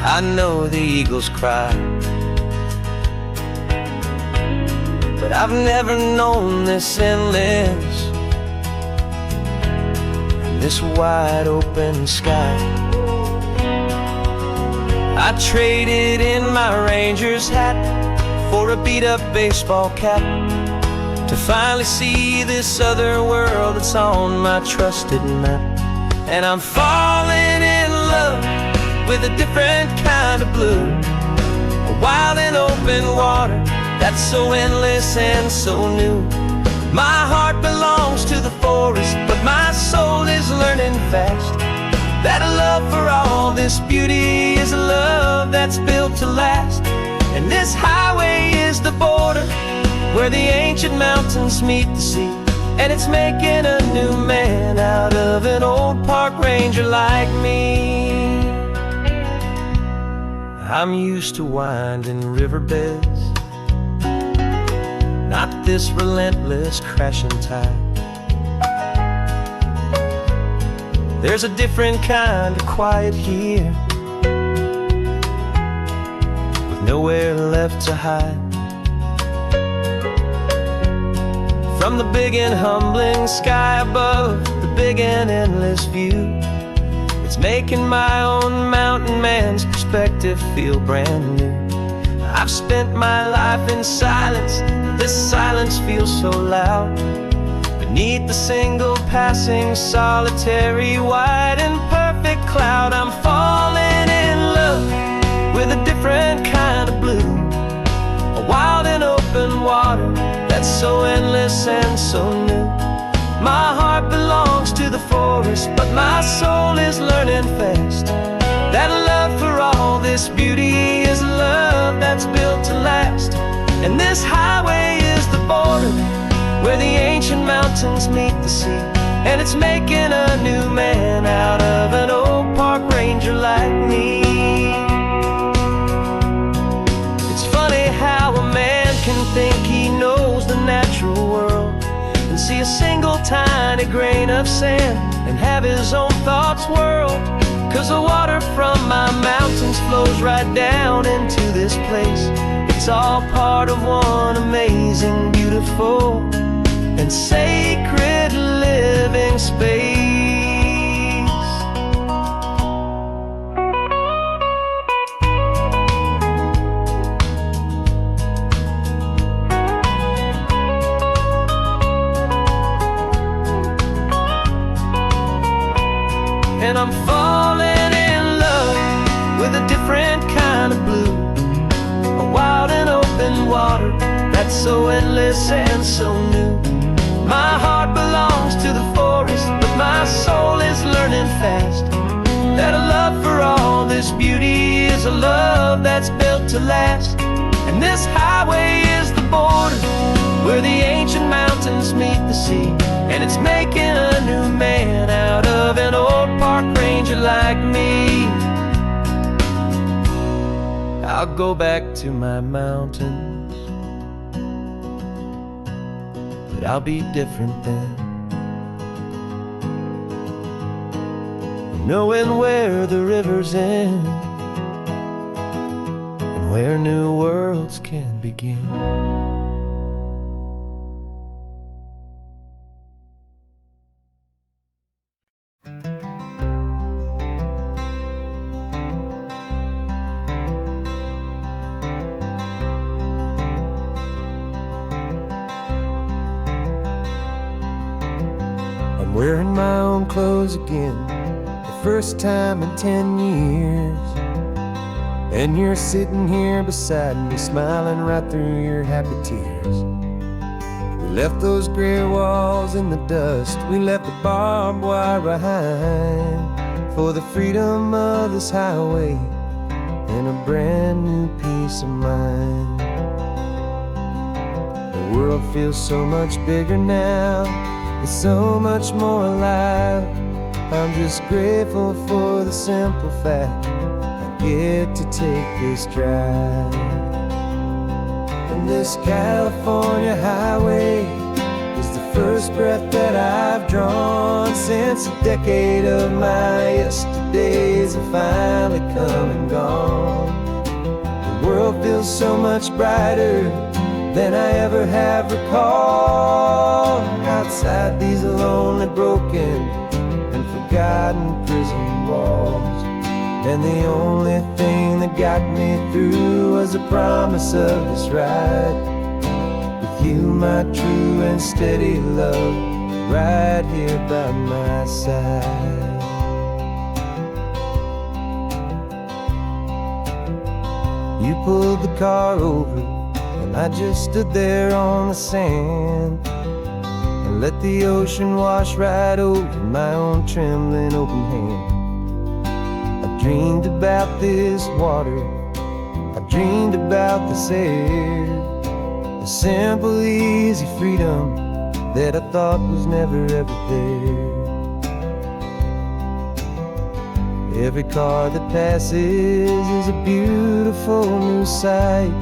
S1: I know the eagles cry, but I've never known this endless, this wide open sky. I traded in my Ranger's hat for a beat-up baseball cap to finally see this other world that's on my trusted map. And I'm falling in love with a different kind of blue, a wild and open water that's so endless and so new. My heart belongs to the forest, but my soul is learning fast that a love for all this beauty is a love that's built to last. And this highway is the border where the ancient mountains meet the sea, and it's making a new man out of an old park ranger like me. I'm used to winding riverbeds, not this relentless crashing tide. There's a different kind of quiet here, with nowhere left to hide. From the big and humbling sky above, the big and endless view, it's making my own mountain man's perspective feel brand new. I've spent my life in silence, this silence feels so loud. Beneath the single passing solitary white and perfect cloud, I'm falling in love with a different kind of blue, a wild and open water that's so endless and so new. My heart belongs to the forest, but my soul is learning fast that a love for all this beauty is a love that's built to last. And this highway is the border where the ancient mountains meet the sea, and it's making a new man out of an old park ranger like me. It's funny how a man can think he knows the natural world and see a single tiny grain of sand and have his own thoughts whirl. 'Cause the water from my mountains flows right down into this place. It's all part of one amazing, beautiful, and sacred living space. And I'm falling in love with a different kind of blue, a wild and open water that's so endless and so new. My heart belongs to the forest, but my soul is learning fast that a love for all this beauty is a love that's built to last. And And this highway is the border where the ancient mountains meet the sea, and it's making a new man out of an old park ranger like me. I'll go back to my mountains, but I'll be different then, knowing where the rivers end and where new worlds can begin. I'm wearing my own clothes again, the first time in 10 years. And you're sitting here beside me, smiling right through your happy tears. We left those gray walls in the dust, we left the barbed wire behind, for the freedom of this highway and a brand new peace of mind. The world feels so much bigger now, it's so much more alive. I'm just grateful for the simple fact I get to take this drive. And this California highway is the first breath that I've drawn since a decade of my yesterdays have finally come and gone. The world feels so much brighter than I ever have recalled. Outside these lonely, broken, and forgotten prison walls, and the only thing that got me through was the promise of this ride with you, my true and steady love, right here by my side. You pulled the car over, and I just stood there on the sand and let the ocean wash right over my own trembling open hand. I dreamed about this water, I dreamed about this air, the simple easy freedom that I thought was never ever there. Every car that passes is a beautiful new sight,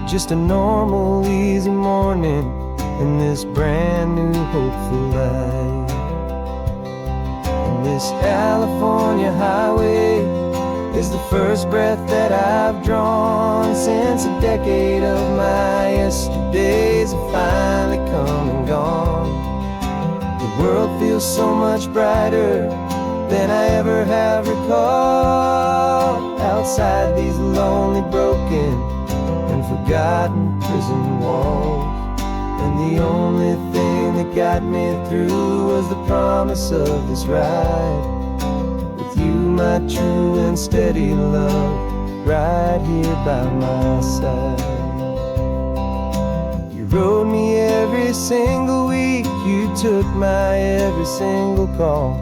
S1: just a normal easy morning in this brand new hopeful life. And this California highway is the first breath that I've drawn since a decade of my yesterdays have finally come and gone. The world feels so much brighter than I ever have recalled. Outside these lonely, broken, and forgotten prison walls, and the only thing that got me through was the promise of this ride with you, my true and steady love, right here by my side. You rode me every single week, you took my every single call.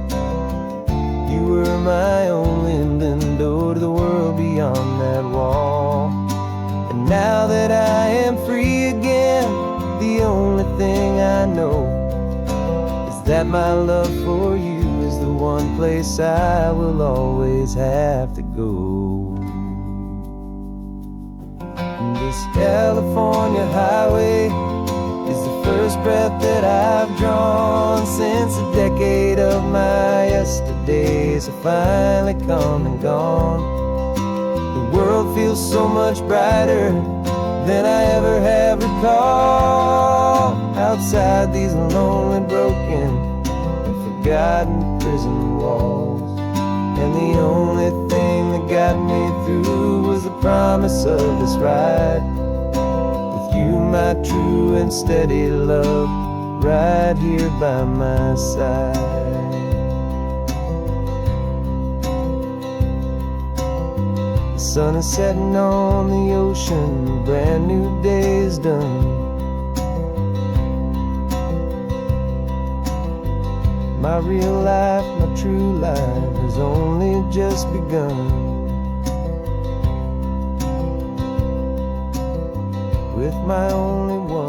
S1: You were my only window to the world beyond that wall. And now that I am free again, the only thing I know is that my love for you is the one place I will always have to go. And this California highway is the first breath that I've drawn since a decade of my yesterdays have finally come and gone. The world feels so much brighter than I ever have recalled. Outside these lonely, broken, and forgotten prison walls, and the only thing that got me through was the promise of this ride with you, my true and steady love, right here by my side. The sun is setting on the ocean, a brand new day is done. My real life, my true life has only just begun. with my only one.